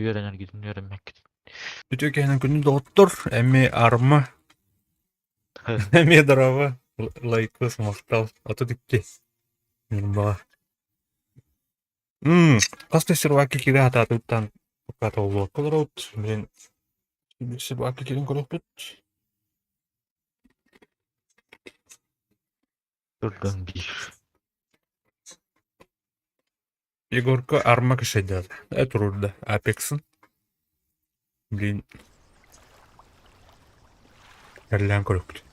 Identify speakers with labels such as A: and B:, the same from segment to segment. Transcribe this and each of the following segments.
A: Үйренер gidin öğrenmek.
B: Бүтөкенин күнү доттур, эми арма, эми дрова, лайкос мактал, аты дикки. Бага. Касты сырваки кире ататыттан католу колорот, мен сырваки кирин колоппут.
A: Buradan bir.
B: Егорка арма кишедер. Турурда Апексин. Блин. Эрлен колоппут.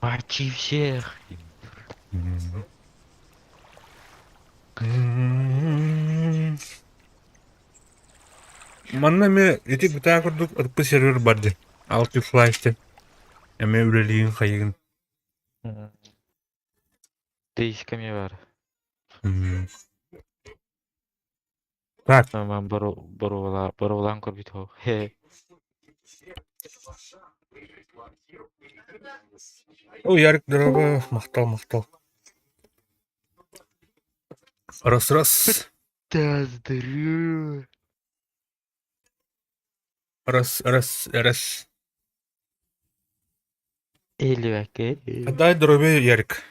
A: Почти всех.
B: Манна ме эти гыта курдук ырпы сервер барды. Алты флайштен. Эме үлелиин хайыгын.
A: Değişkemi var.
B: Так.
A: Ben borulan korbit o. He.
B: О, Ярик, дрова, мактал. Раз.
A: Таздырю.
B: Раз.
A: 50 dakika.
B: Дай дробе, Ярик.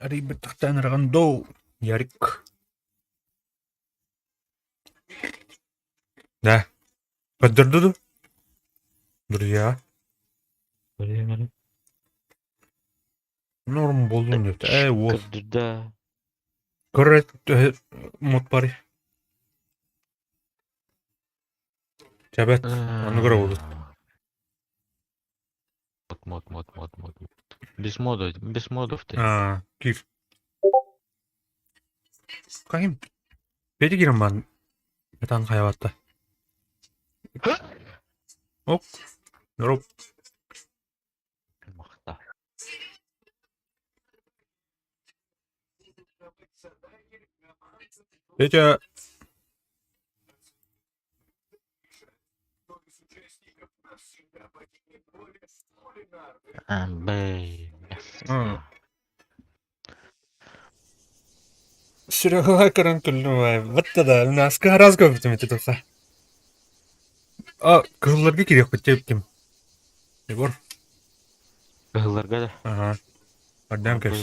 B: Рибет тахтан рандоу, Ярик. Да. Поддырды. Друзья.
A: Böyle
B: Норм болдун деп. Ол.
A: Kırdırda.
B: Коррект мод пари. Чабет. Аны кыра болду.
A: Мод. Без модов ты.
B: Кир. Кайым. Бети кирим бан. Метан хаябатта. Ок. Дроп.
A: Махта.
B: Петя.
A: Бэй.
B: Серега каран кыллыбай. Ватта наска раз көптүм эти тоса. Кылларга керек битеп Егор.
A: Кыгылlarga da.
B: Ага. Адам кеш.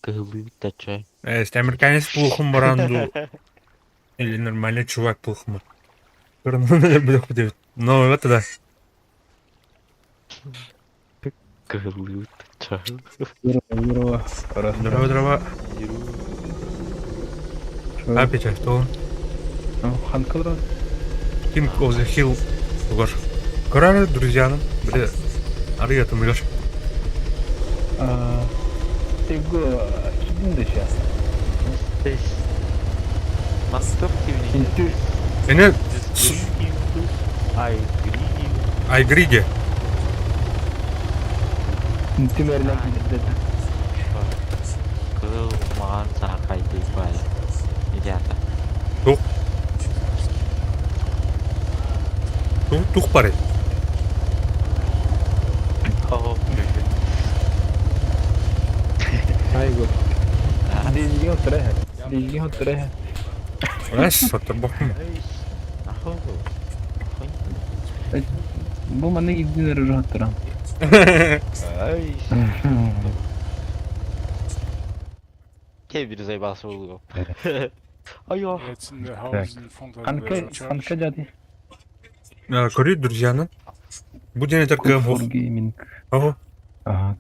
A: Кыгылы тачай.
B: Американец плохом баранду. Или нормальный чувак плохом. Но вот да.
A: Кыгылы тачай.
B: Дрова. Петя, что он?
C: Ханкалран.
B: Ким Козе Хилл. Егор. Корары, друзья, бля. Арыятым, Егор.
C: Tego kimdi ya?
A: Здесь. Мостов
C: Çünkü
B: Эне
A: Ай, григи.
B: Айгриге.
C: Tümerinden dedi.
A: Кыгыл Mağan sarkaydı böyle. İdiyata.
B: Тух бар.
A: Oh.
C: 아이고. 리지가 어떠래? 리지가 어떠래?
B: Ас сатыр бакым.
A: Oh.
C: 뭐 만나 이dinleri rahattıram.
A: Ay. Kebir zeybası oluyor. Ayo.
D: It's in the house in front of
C: Kanka,
D: the church.
C: kanka jadi.
B: Көрүү друзьянын. Бу денетер
C: Good for
B: кем.
C: gaming.
B: Ого.
C: Ага,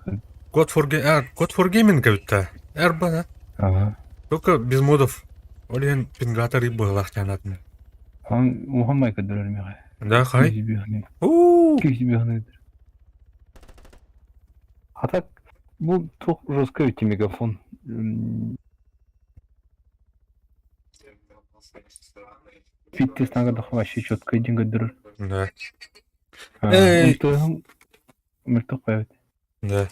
B: God for Gaming кабитта. Эрбана.
C: ага.
B: Только без модов. Олен пингатор и было тянатын.
C: Han Muhammed kadar ölmüyor.
B: Да, хай.
C: Hani.
B: Уу.
C: Bir hani. Hatta bu çok rozkaviti megafon. Фитнес нагадах вообще четко один гадр.
B: Да.
C: Эй, то мертв поет.
B: Да.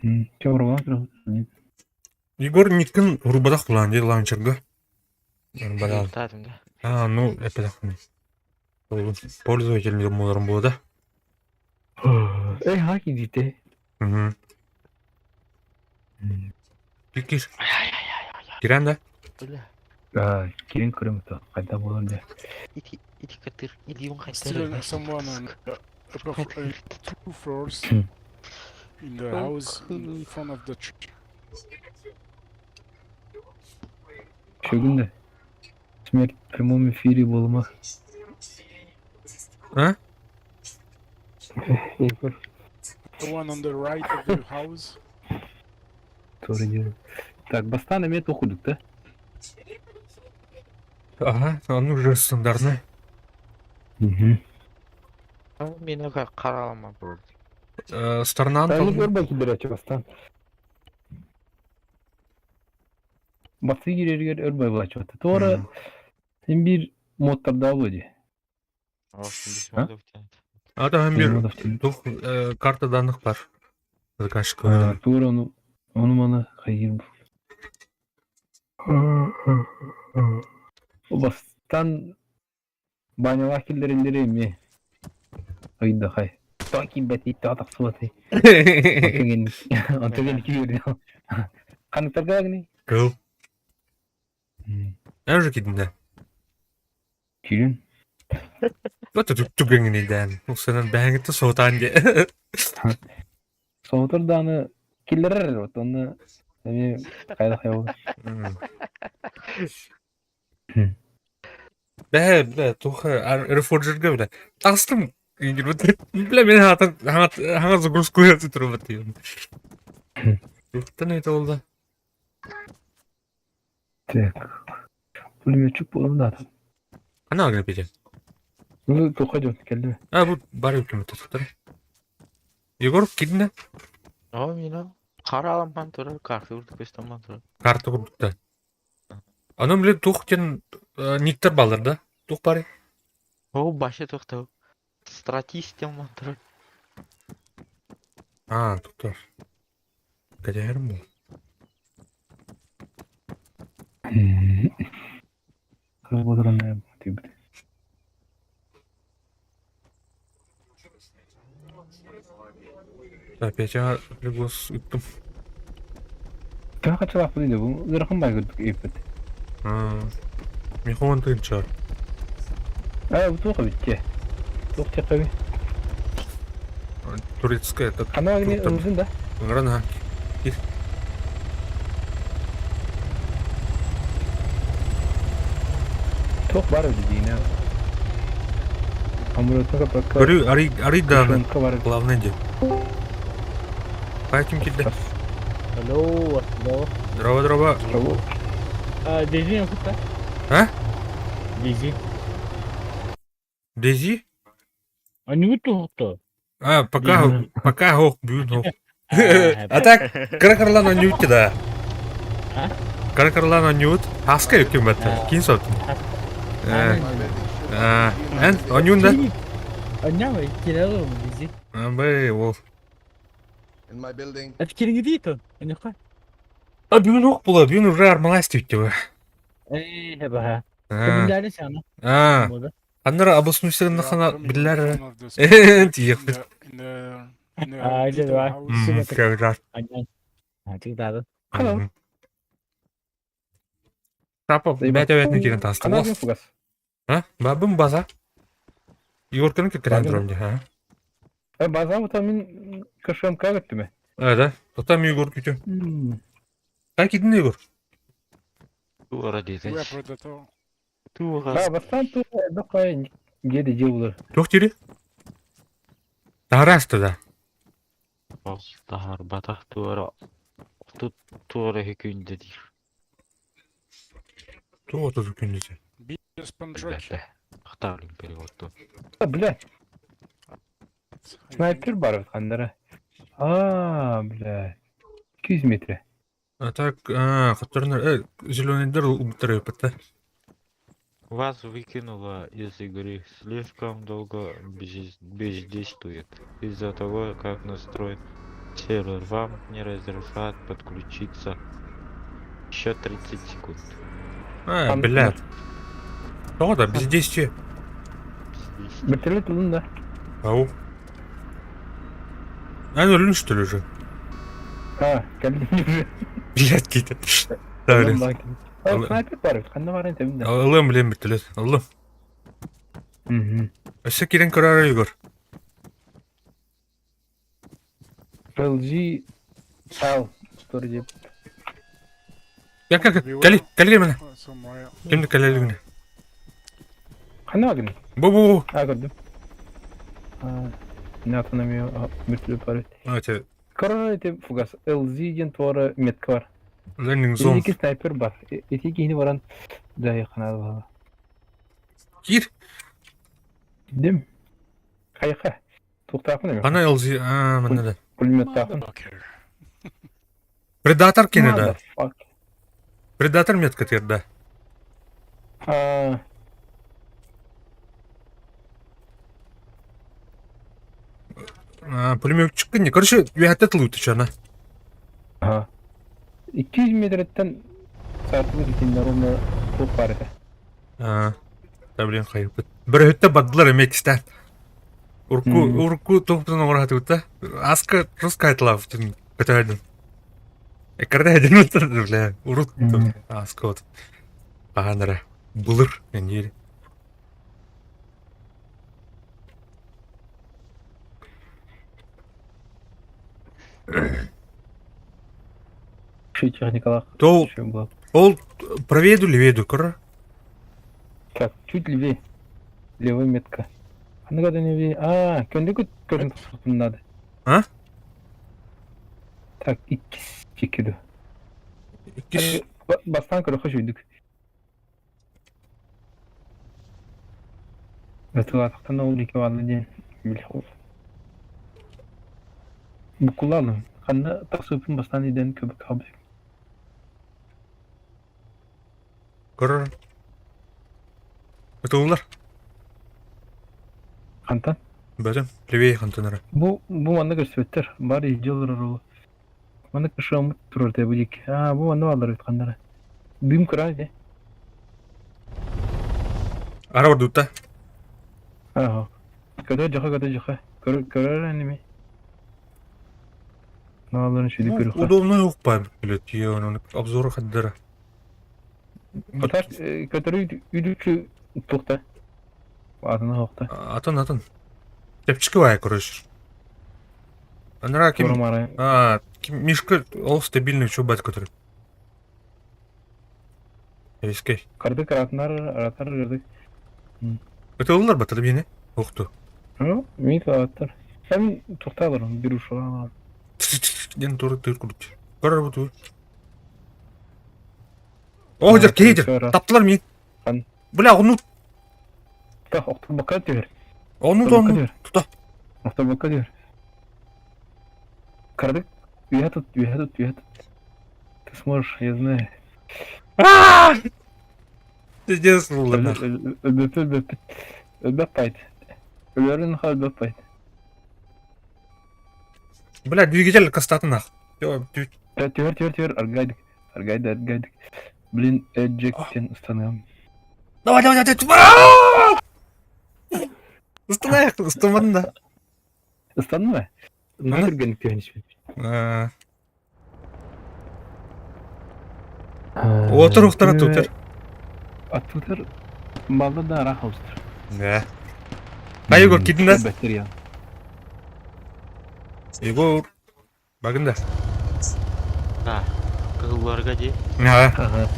C: Чем рвал?
B: Егор ниткин рубадах куланды лаунчерга. Бадал.
A: Tadım da.
B: Ну, это пользователь модерн было, да?
C: Ey hangi ciddi?
B: Угу. Пикиш. Киран, да?
A: Öyle.
C: Kirin kırmızı. Kayda bulur diye.
A: İdi katır. İdi yung katır.
D: Still someone on two floors in the house in front of the church.
C: Şu gün de. Смерть в прямом эфире bulma.
B: А?
D: The one on the right of the house.
C: Doğru diyorum. Так, бастан emet okuduk da.
B: Ага, он уже стандартный.
A: Beni karalama burada.
B: Сторонан
C: Sen
B: там.
C: gör belki bir açı bastan. Batı girer örbe bu açı batı. Sonra sen bir modlar daha bulacak.
A: Olsun
C: Ha?
A: bir şey yok.
B: А там bir тух карта данных бар. Заказчик koydu.
C: Doğru onu bana hayır bu. O bastan banyo vakillerinde mi? Hayda hay. Sanki beti tatak suatı. Antogen iki görüyor. Kanıtlar gagni.
B: Кыл. Ben уже gidinde.
C: Kirin.
B: Вот тут түгеңінен. Бұл сенен бәңгітті соğutan diye.
C: Soğutur da onu killer var. Onu hani kayda hayal.
B: Бә, тух рефорджерге бile. Tastım. Bile beni hana загрузку yaptı turbatıyım. Yurtta neydi oldu?
C: Так. Пулеметчик bulalım da adam.
B: Ana agre peki.
C: Bunu tokacağım geldi.
B: Ha bu bari hükümete tutar. Yegor gidin.
A: O mina karalamam durur. Kartı vurduk üstten durur.
B: Kartı kurduk da. Anam bile tuğken niktar balırdı. Tuğ bari.
A: O başı tuttu. Stratistiyem durur.
B: Ha tutar. Kaderim bu.
C: Kırmadıran ne yapayım?
B: Опять я пригос üttüm.
C: Daha kaç laf buydu bu? Zırhın baygırdık ipet.
B: Михон тынчар.
C: Bu toka bitti. Tok çakabi.
B: Турецкая это.
C: Kanal yine ımzın da.
B: Грана.
C: Tok var ödediğine. Амулетка пока.
B: Говорю, Ари да,
C: Шонка var.
B: главное дело. Пойдем кидай.
E: Алло, алло.
B: Дрова.
C: Кого?
E: Дези yok da.
B: А?
E: Дези.
B: Дези?
E: А не то.
B: Пока хох, бюн хох. А так, каракарлан он нют да. Каракарлан он нют. Хаска yok kim batta. Kin sot. En onyun da.
E: Andiamo, tiralo Dezi.
B: Be wolf.
F: In my building.
E: At kiring dito. Ano ka?
B: А бүгін оқ болады, бүгін уже армалас дейді бі.
E: Hebat. Kimlerdi sana? Burada.
B: Аннара абысмысырын
D: Yeah,
B: нахана
D: coming
B: биллер.
D: in front of the school,
B: Тиек.
D: in the
E: Ayrıca
D: little
E: var.
D: house.
B: Кәграт.
E: Aynen. Ha, çıktı.
C: Hello.
B: Тапа, бәт өветіне келген тасты.
C: Канал фугас.
B: Бабым база. Егорканың кекірен
C: Бабым.
B: тұрымды.
C: База вот мен кашамка götüme.
B: Да. Тоқтам Егор күтім. Қай кедің Егор?
A: Тура
D: We
A: деден.
D: are predator.
A: Тура.
C: Ба бастан ту докай геде жеулар.
B: Жоқ тері? Тарасты да.
A: Тахар батах тура. Тура хекүнде дейір.
B: Тоғыты зүкіндесі.
D: Без панджаки.
A: Бәтті. Ақтарлың переводту.
C: Бля, снайпер бар кандара. Бля. 200 метр.
B: Так, қатарына, зеленыйдер ұмыттыры өпітті.
A: Вас выкинуло из игры. Слишком долго бездействует. Из-за того, как настроен сервер, вам не разрешат подключиться. Еще 30 секунд.
B: Бля. Тоғыда, бездействие.
C: Вертолет улында.
B: Ау. Өлін үштілі уже.
C: Келдим уже.
B: Блядь, кейті. Дәулен.
C: Снайпер бар, кандай бар энтеминде.
B: Алым білем бітілет. Алым. Өсі керен көрары Егор.
C: LG Sal story деп.
B: Кәлге мені.
D: Somewhere.
B: Кемді кәлелігіне.
C: Кандай багын?
B: Бу.
C: Көрдüm. Не атанамıyor. Вертолет бар.
B: Өте,
C: Корона деп фугас. LG ден туары метка бар.
B: ләнің зон.
C: Екі снайпер бар. Эти кейini баран дайы каналы бар.
B: Кир.
C: Дем. Кайқа. Тоқтапын еме.
B: Қана елзі, мені де.
C: Пулемет тақын.
D: Motherfucker.
B: Предатор кені да.
C: Fuck.
B: Предатор метка терді. Пулемет шыққан не? Короче, вәтті тылуыты шана.
C: 200 метрден сатып кеткенде ровно топ бар еді.
B: Тәблен қайып бүт. Бір өтті бадылар емекісті. Урку топтың оңыраты өтті. Асқы русқа айтылап түн көтәйдің. Экарда әден өттірді, бля. Урут асқы өт. Бағандыра. Бұлыр. Мен ері.
C: Şu техникалар.
B: Тол,
C: Şu был.
B: ол проведу леведу, көрі?
C: Как? Чуть левее. Левая метка. Андыға да левее. Көндегі көрін тұсқынады. Так, 2 чекеді. Бастан көріқі жүйдік. Өтіға атықтан ол екі вады ден. Бұқылалым. Қанда тақсыпын бастан еден көбік қабы.
B: Көрі? Өті олар?
C: Қантан?
B: Бәдім, левей қантанары.
C: Бұл маңда көрсөттер. Бар ежелер арылы. Маңда көрші ұмыт тұрыр деп өдек. Бұл маңда алдар өтқандары. Бүйім көрі де.
B: Ара бар дұтта?
C: Көді жақы. Көрер әнеме. Наларын шүйді көрі қа.
B: Удобно ұқпайым. Білет, оның обзоры қаддары.
C: Көтірі үйдікші тұқта. Атына хоқта.
B: Атын. Тепчікі бай, короче. Анара кем...
C: Көрім
B: Мишка, ол стабильный чубат, который. Ескей.
C: Кардык аратар жүрдік.
B: Это олар батады бені? Оқты.
C: Мен калаттар. Әмін тұқта алырым, бір ұшыға аларым.
B: Ден тұры тұр күрді. Көрір бұты. О, жер, кейдер. Таптылар мен. Бля, ұнут.
C: Так, оқтық баққа дер.
B: Ұнут. Тұта.
C: Оқтық баққа дер. Кардык, вея тут. Ты сможешь, я знаю.
B: Пиздец, ладно.
C: Өлбәппайд. Өлерін қал өлбәппайд.
B: Бля, двигатель кастаты нах.
C: Төр, аргайдық. Гайды. Блин, Эджектен устанам.
B: Давай. Ыстамадың да.
C: Устанды мı?
B: Ана?
C: Nasıl görünüp görünüşmüş?
B: Отыр уқтар отыр.
C: Atılır. Balda da rah olsun.
B: Да. Қай Егор кидің да?
C: Бәттер ya.
B: Егор. Багында.
A: А, кылларга де.
B: Ага.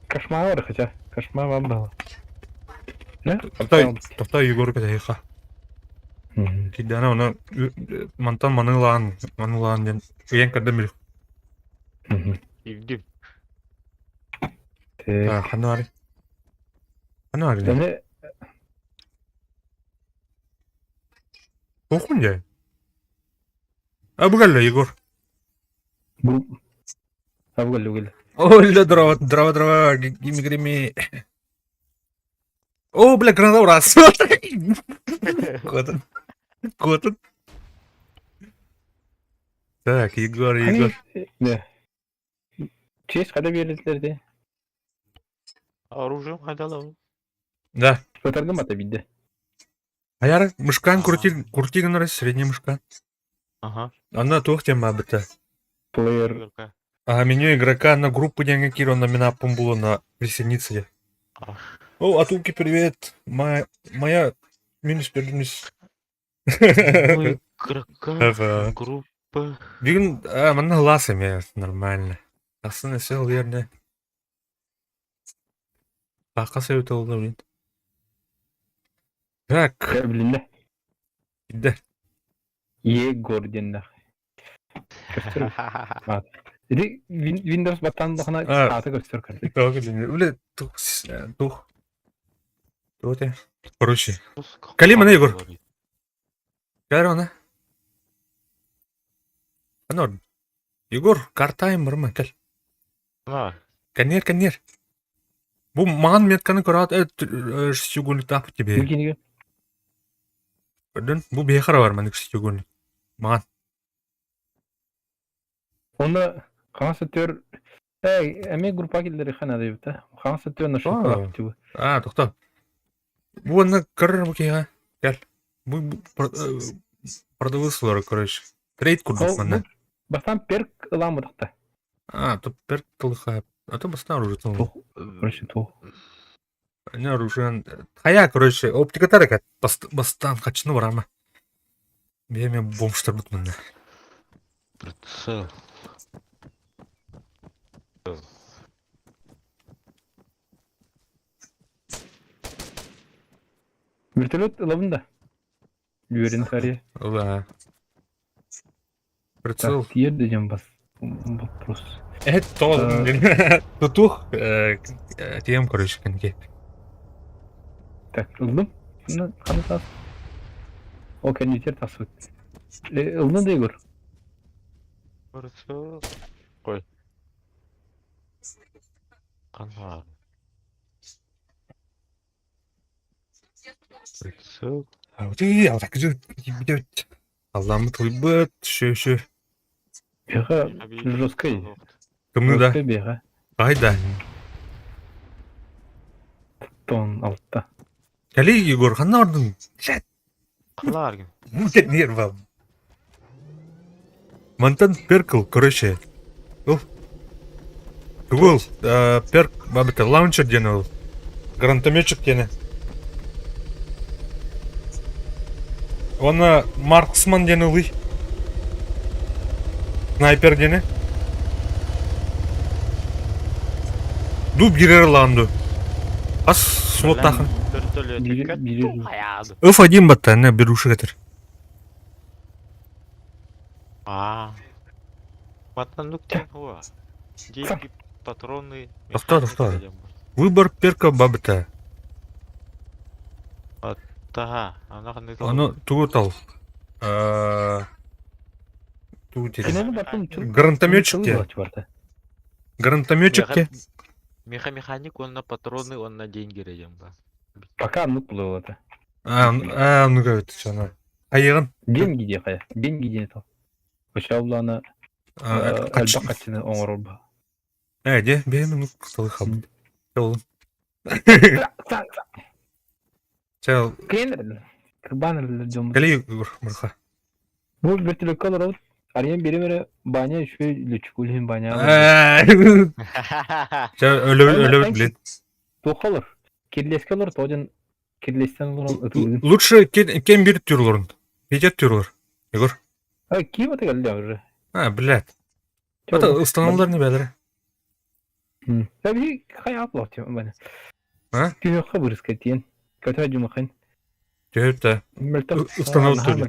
C: Кошмар var хотя. Кошмар var da. Ne?
B: Тоқта Егор кәдейқа. Кидана оны мантан манылан ден. Үйен кәдім білік.
A: Ивдим.
B: Қаны бар? Қаны бар?
C: Yani
B: Оқын жай. Бұғалла Егор.
C: bu ha bu geldi.
B: Өлі дрова, гими. О, бля, гранатаур асы. Котын. Так, Егор.
C: Ne? Çeyiz kada verildilerdi.
A: Оружием хайдалау.
B: Да.
C: Fotoğrafım atabildi.
B: Аяр, мышкан куртигін рас, средний мышкан.
A: Ага.
B: Она тух тема біті.
C: Player.
B: А меню игрока на группу деньги Киро на меня помбуло на присоединиться. О, Атулки, привет. Моя минус пердумис.
A: Игрока, группа.
B: Бигін, мана ласами нормально. Асын сел верне. Бақа сөйт олды, блин. Так,
C: Bilinde.
B: иди.
C: Егор денді. Dedi Windows battandığına
B: Evet.
C: saate göster kardeşim.
B: Так, блин, тух. Тоте. Короче, Калима, Егор. Кәрі оны. Анор. Егор, картайым бұрма, кәл. Кәнер. Бұл маған метканы көрат, шестигольник тапы тебе.
C: Bilgini
B: Көрдің? Бұл бейқара бар мәнік шестигольник. Маған.
C: Onda kan satıyor. Emek grupa gilleri xana deyip de. Kan satıyor nasıl
B: Aa.
C: kulak bu.
B: Тоқта. Бұл оны көрір бұкеға. Кәл. Бұл продавысылары, короче. Трейд көрдік мәні.
C: Bastan perk ılanmadık da.
B: Тут перк тылыға. То бастан оружие тылы.
C: Короче тух.
B: Не оружие. Хая, короче, оптика тарекат. Бастан қачыны бар ама. Беме бомштар бұт мәні.
A: Прицел.
C: Vертолет ılavında. Yüreğin karıya.
B: Ла. Прицел.
C: Так, yer diyeceğim bas. Вопрос.
B: То. Тутух. Тем, короче, коньки.
C: Так, ıldım. Bunu kanı tas. O kendi içeri tasvip. Ildın da Igor.
A: Прицел. Ой. Канал. Прицел.
B: Ау, так же. Allah'ımı toybat. Şu.
C: Беха жесткая.
B: Кымны да.
C: Жесткая беха.
B: Қайда.
C: Тон алтта.
B: Кәлі Егор, қанна ордың?
A: Қаларгин.
B: Мутет нервам. Мантан перкл, короче. Гугл, перк, бабыта, лаунчер дені ол. Гранатометчик дені. Оны марксман дені ұлы. Снайпер дені. Дуб гирер ланду. Ас смот тахын.
C: Biri.
B: F1 батта, не беруші кетір.
A: Матандук тен хуа. Деньги, патроны.
B: Тоқта. Выбор перка бабыта.
A: Тага, ана қандай тал.
B: Оны туғы тал. Туғы тел.
C: Kenarı baktım.
B: Гранатометчик те. Гранатометчик те.
A: Механик, он на патроны, он на деньги рядом.
C: Пока ну плыл это.
B: Ну говорит, что она. Аяғын.
C: Деньги где хая? Деньги где это? Баша улана Әлбәк качыны оңор олба.
B: Де, беймін құтылы қалды. Оğlum. Çal,
C: Кенер. Кырбан жом.
B: кали мырха.
C: Бу бертилек калар. Арыян бери баня шве лүчкүлһин баня.
B: Çal öyle bilin.
C: Тохалар. Кирлескалар тоҗан кирлестен олар өтүгүн.
B: Лучше кем bir türlörün. Geçet türlör. Igor.
C: Ким ата geldi уже.
B: Блядь. Это установлар не бәлер.
C: Tabii kaya atlıyor bana.
B: Ha?
C: Diyor haber skatiyen. Kötü cumhuriyet.
B: Cevapta.
C: Meltek.
B: Ustanov tutuyor.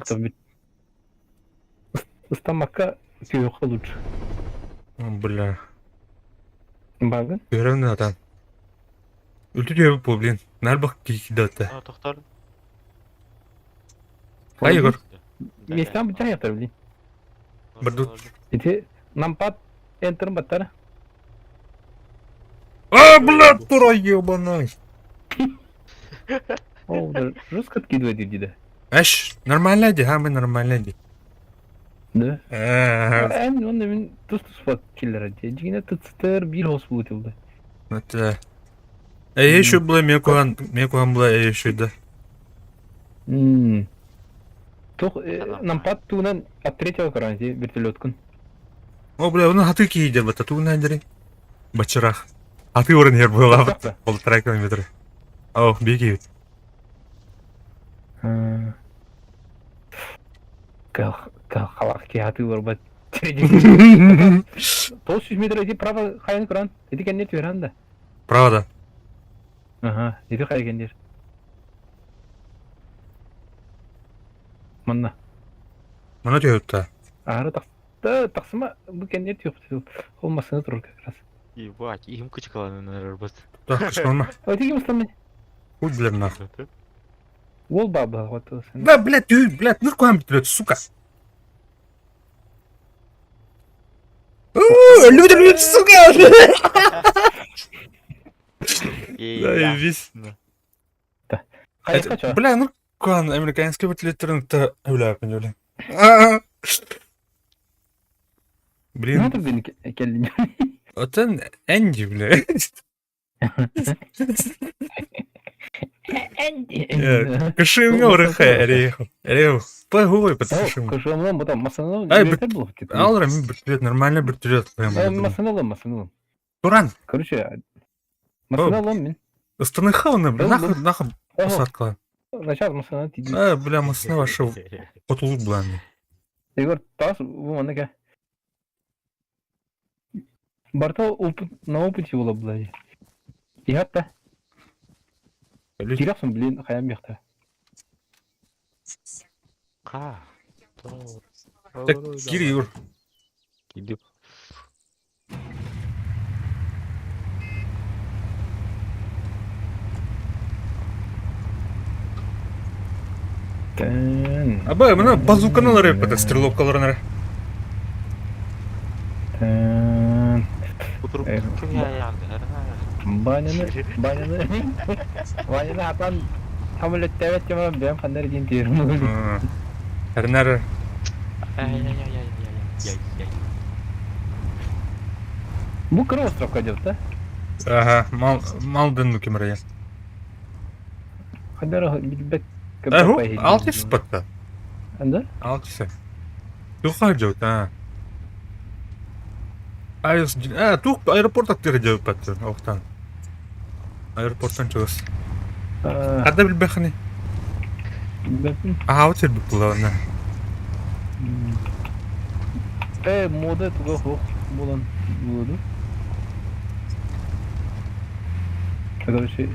C: Ustanmakka diyor halut.
B: Бля.
C: Bakın.
B: Görevin adam. Öldü diyor bu blin. Nal bak ki data.
A: Toxtar.
B: Hay Igor.
C: Mestan bıçak yatar bilin.
B: Berdut.
C: İti nampat enter batar.
B: Блядь, дура ебаная.
C: О, да жестко откидывает дида.
B: Эш, нормально ди, мы нормально ди.
C: Да. Он мен тус фак киллер ди. Дигine tıtır bir hos bulutuldu.
B: Это. Еще было мекуан было еще да.
C: Тох нампат тунан от третьего каранти вертолеткун.
B: О, бля, он хаты кидер бата тунан дери. Бачарах. А ты орын ер была. 1,5 километра. О, беги.
C: Қалақ хаты бар ба. 900 метр иди право хайын құран. Иди кендер тверанда.
B: Правда.
C: Ага, иди хай кендер. Манна.
B: Мана түйөтті.
C: Ары тақсыма бұл кендер түйөпті. Олмасына тұрыр как раз.
A: Ебать, им кучкаланы нарбат.
B: Так, кышкалма.
C: Өтеге мұсламын.
B: Хуй, блядь, нахуй.
C: Ол баба вот.
B: Да, блядь, ты, блядь, ну куда блядь, сука. Люди, сука! Да, весь. Бля, ну куда американский вертолет-то өвләп инде. Блин.
C: Надо бeni келдin.
B: Отан Энди, блядь. Кышымга орыха эрех. Погой подшым.
C: Кышымга потом масанал.
B: Алра мен вертолет, нормально вертолет.
C: Масанал.
B: Туран.
C: Короче, масанал мен.
B: Станыхауна, бля, нахуй посадка.
C: Начал масанал тиди.
B: Бля, масана ваша потулук была.
C: Егор, тас, bu anaga. Барта на опыте была, блядь. И hatta. Тирасың, блин, хаям яқта.
A: Қа.
B: Так, кир, Егор.
A: Кидіп.
B: Абай, мына базуканалар епті, стреловкаларына.
A: Отырып кім яғды?
C: Баняны атан хамыл өттәвет жаман бәм қандар дейін терім.
B: Әрінәрі.
C: Бұл кірі островқа деп, да?
B: Ага, мал дынну кемірі.
C: Қандар білбек
B: Әху, 6 спотта.
C: Анда?
B: 6. Туха жауд, тух аэропорт актері жауд бәтті, оқтан. Аэропорттан чығыз. Қада білбәқіне?
C: Білбәқін?
B: Өтер бұл бұлауына.
C: Мода туға хоқ болан болады. Короче...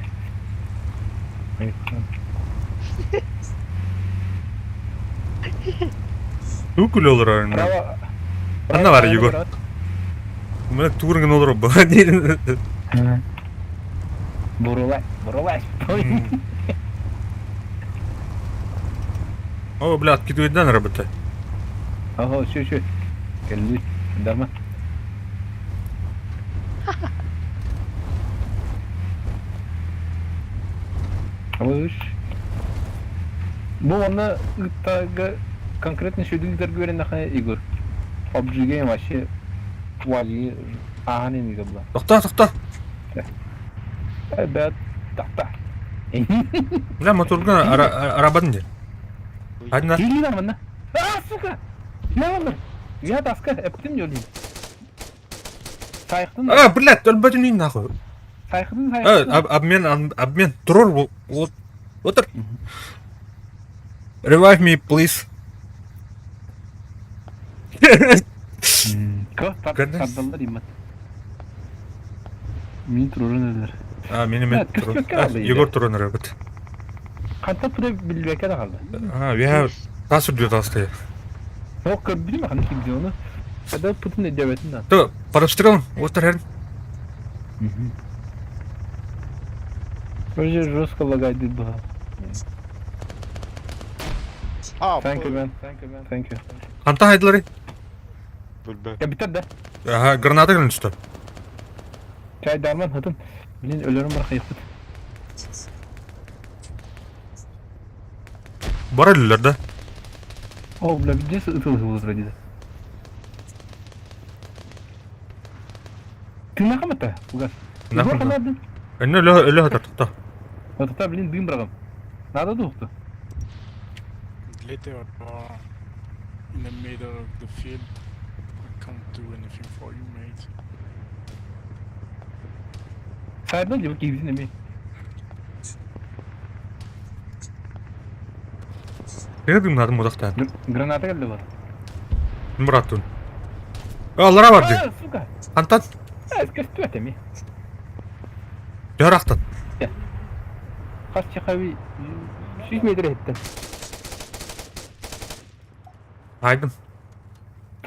B: Түкіл олар арында. Ана бар, Егор. Мына турыңын олар ба.
C: Бурулай.
B: О, бля, откидывайдан работа.
C: Ага, шу. Келді, дарма. Алыш. Бұл оны ұттағы конкретный шөдігіздер көрен ақы, Егор. Обжигаем вообще вали аханен gibi bu.
B: Тохта.
C: Evet. Tahta.
B: Бля, моторга арабадын де. Hadi lan.
C: Geliyor lan bana. Aa suka. Ne olur? Ya taska öptüm yolu. Sayıktın mı?
B: Блядь, ölbedin in нахуй.
C: Sayıktın.
B: Обмен. Durur. Otur. Revive me, please. Gördün?
C: Kaddalar immat. Min turun öder.
B: Benim
C: Evet, kız
B: Tron.
C: çok herhalde iyiydi.
B: Yegor Tron evet.
C: Kanta tura bilbeke de kaldı.
B: We have nasıl diyor hastaya.
C: Yok bilmiyorum hani kim diyor onu. Kadar putun edebiyatından.
B: То, подострелом, otur her.
C: Önce Roska lagaydı bu. Thank you man. Thank you.
B: Anta haydileri.
A: Bülbül.
C: Ya bitir de.
B: Aha, granata gelin üstü.
C: Çay darman hatun. Bilin ölürüm var kayıptı.
B: Бар әлілер да.
C: O bile bir cesi ıtıl olur dedi. Tına kamata. Ugas.
B: Ne
C: Bu
B: yapıyorsun?
C: kaladın.
B: Önüne ölü hatar tuta.
C: Hatta bilin duyum bırakım. Nada doğdu.
D: Later in the middle of the field, I can't do anything for you, mate.
C: Sayda gibi gibizin emeği.
B: Ne diyeyim adım odaktan.
C: Granata geldi var.
B: Murat'ın. Allah'a vardı.
C: Aa suka.
B: Antan.
C: Eski stüet emi.
B: Yaraktan.
C: Kaç çakavi. Şiş meydire etti.
B: Haydım.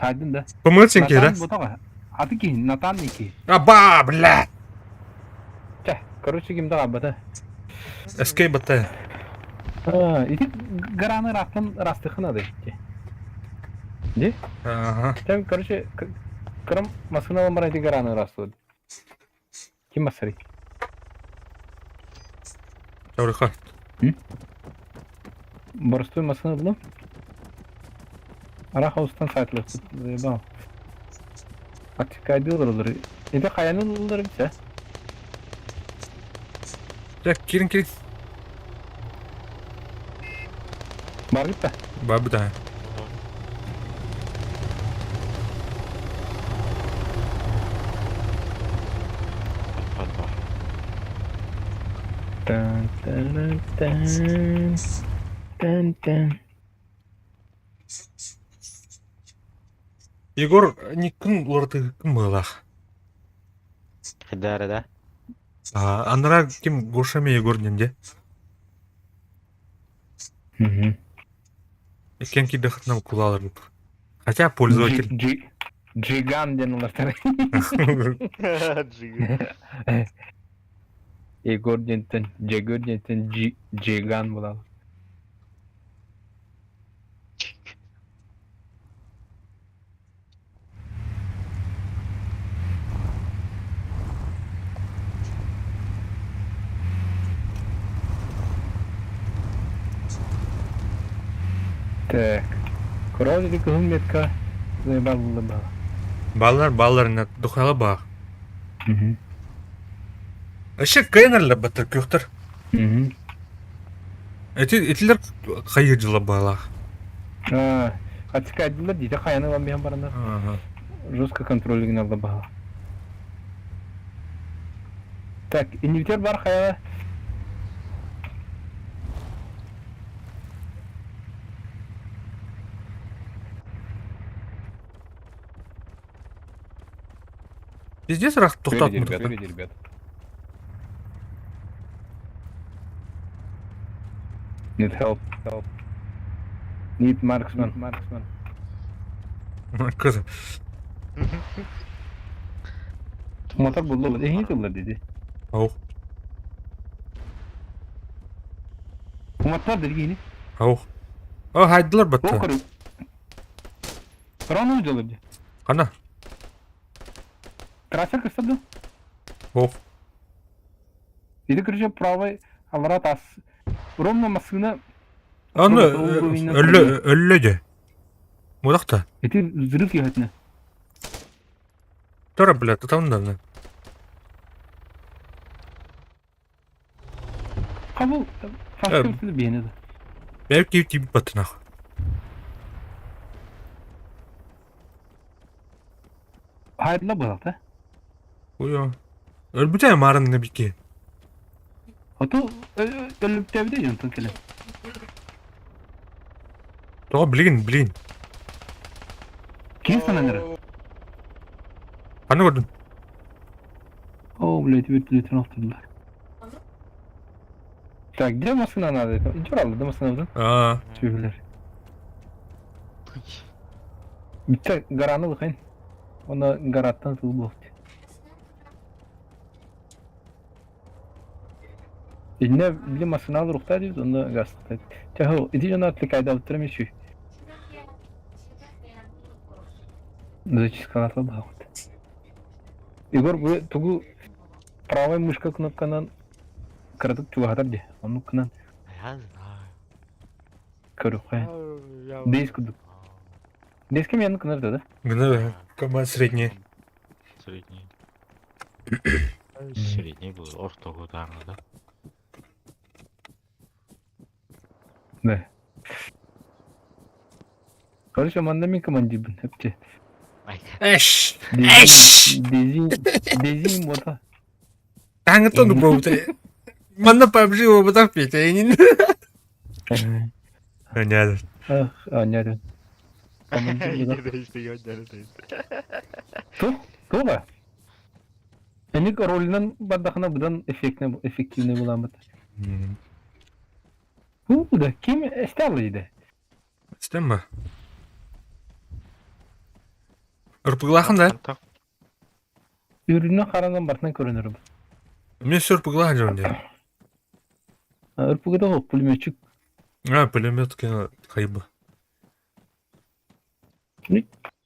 C: Saydın da.
B: Pamır çünkü ya.
C: Natan bu da. Adı ki Natan ne ki?
B: Aba блядь.
C: Çeh. Короче kimde kabada.
B: Escape battı.
C: İti granı rastıkın adı ki. Ne?
B: Aha.
C: Sen короче kırım masına olan bana iti granı rastı. Kim masarı?
B: Teorika.
C: Borstoy masını buldum. Ara havuzdan saytlaştı. Bak. Açık kaydı olur. İti kayanın olur bize.
B: Ya kirin.
C: Var git de.
B: Babu da.
A: Allah.
C: Dun dun dun dun dun.
B: Егор, не кім оларды кім болақ?
A: Хидәрәдә.
B: Анара кім Гошаме Егор ненде? Екен кейді қытнам кулалар бұл. Хотя пользователь.
C: Джиган deniyorlar sana. Egor Jensen, Jagor Jensen, Jigan bulalım. Так. Кровь кızım метка. Заебал buldum bana.
B: Балларына дұқалы бақ. Іші кайнарлы бітір көқтір. Этилер қайыр жылы бағлақ.
C: Açık aydılar diye kayanı olan bir yan barında. Жестко контроль aldı baha. Так, инвитер бар kayada.
B: Bizde sıрақ тоқтат
C: Впереди,
B: мұдық.
C: впереди, ребят. Need help. Need marksman.
B: Kızım.
C: Motor buldu oldu. İyi kıldı dedi.
B: Ау.
C: Motor dedi yine.
B: Ау. Хайдылар бітті.
C: Okuru. Рано ucaladı.
B: Қана.
C: Красер кыстады.
B: Ау.
C: Dedi kırıcı правой алара тас. Ровно машина.
B: Аны өлі де. Мудак-то.
C: Это взрыв ехать.
B: Тора, блядь, ты там давно.
C: Кабыл. Фашкамсыды бейнеді.
B: Бәлк тип батынақ.
C: Hayırlı balık da.
B: Уйо. Ölbüte marın ne biki.
C: Ото ölüp devde yantın kele.
B: Тоға білген.
C: Kim sana nere?
B: Қаны көрдің?
C: О, блядь, вертолетін ақтырдылар. Так, где машина надо? Жоралды, да машина бұдан? Сөйлер. Бітті гараны бұқайын. Оны гараттан сыл бұқты. Eline bir masını alır uçta diyoruz, onu gazete. Çaho, idi jana atlık ayda bitirim işi. Зачиска на бахут. Егор, вы тугу правая мышка кнопканан крадык чугатар де. Onu кнан.
A: Я знаю.
C: Көрүп кай. Дейс кудук. Дейс кем яны кнар да?
B: Гына, команд средний.
A: Средний. Средний был, ортого да.
C: Да. Короче, манда мен командирбин, хепче.
B: Эш!
C: Дези мота.
B: Таңы тоны боуты. Манда PUBG обыдақ бейті, әйнін. Өнеді.
C: Anladım. Тула. Enik rolünden badakına budan efektifne bulamadı. Bu da kim estalıydı?
B: Істен ба? Ұрпығылақын да?
C: Ürünü karangan bartından görünür bu.
B: Мен сөріп бұғылақын жауын де.
C: Ürpüge de o pulmetçik.
B: Пулемет кені қайбы.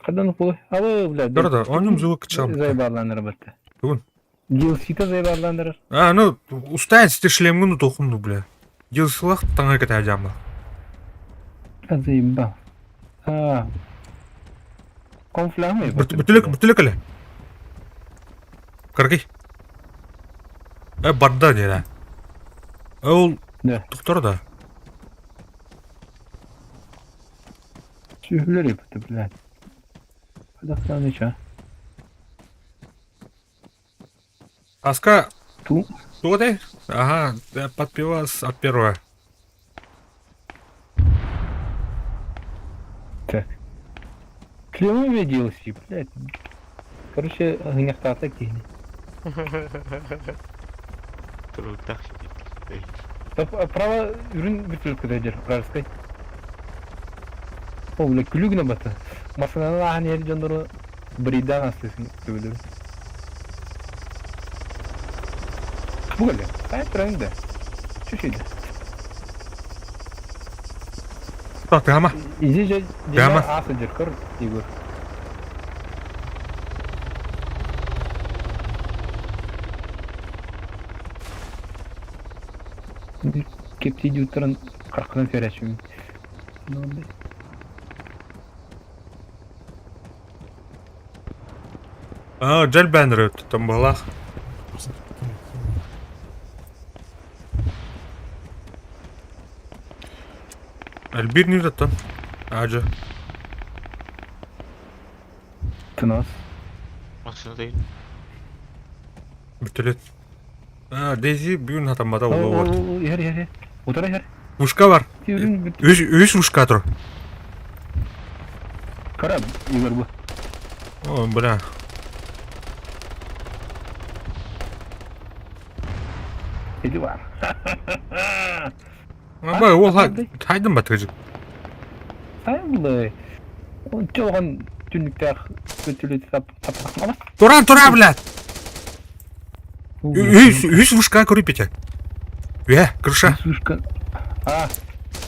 C: Kadan bu? Алы, бля.
B: Дұрда, оным жылы кычам.
C: Зайбарланыр бітті.
B: Бүгін.
C: DLC-ті зайбарланыр.
B: Ну, ұстайын сте шлемгіні тоқымды, бля. DLC-лақ таңа кәті әжамды.
C: Заебал. Конфлямы.
B: Бүтілік әлі. Қарғи. Барда нері. Ол тұқтыр да.
C: Sühürler yapıttı, блядь. Kadaktan hiç ha.
B: Аска,
C: Ту.
B: туғадай? Ага, подпивас от первого.
C: Так. Клевый вид DLC, блядь. Короче, гнехтата кинь.
A: Трудах
C: Право ürün bütülük kadar Rarskay. O bile külüğüne batı. Masanın ahani yeri canları bridan hastasını söylüyor. Bu kadar. Ben trende. Şu şeyde.
B: Bak, ama.
C: İzleyece
B: Tamam.
C: asıcır kır Igor. Kepti yutarın karkının fereçimi. Ne oldu?
B: Жал бәнір өтті, там балақ. Әлбір не өтті? Ажы.
C: Тынас.
A: Машина değil.
B: Бүтілет. Дейзи бүгін атамада олы бар.
C: Yer. Otara yer.
B: Ушка бар.
C: Ürün bütün.
B: Өз ушка тұр.
C: Karab Igor bu.
B: О, бля.
C: Eli var.
B: Бай, ол хайдың ба тәжік?
C: Hayırlı. O çoğun günlükler kötülüğü tapmaz.
B: Тұра, бля! Өз ушка көріп бете. Крыша.
C: Сушка.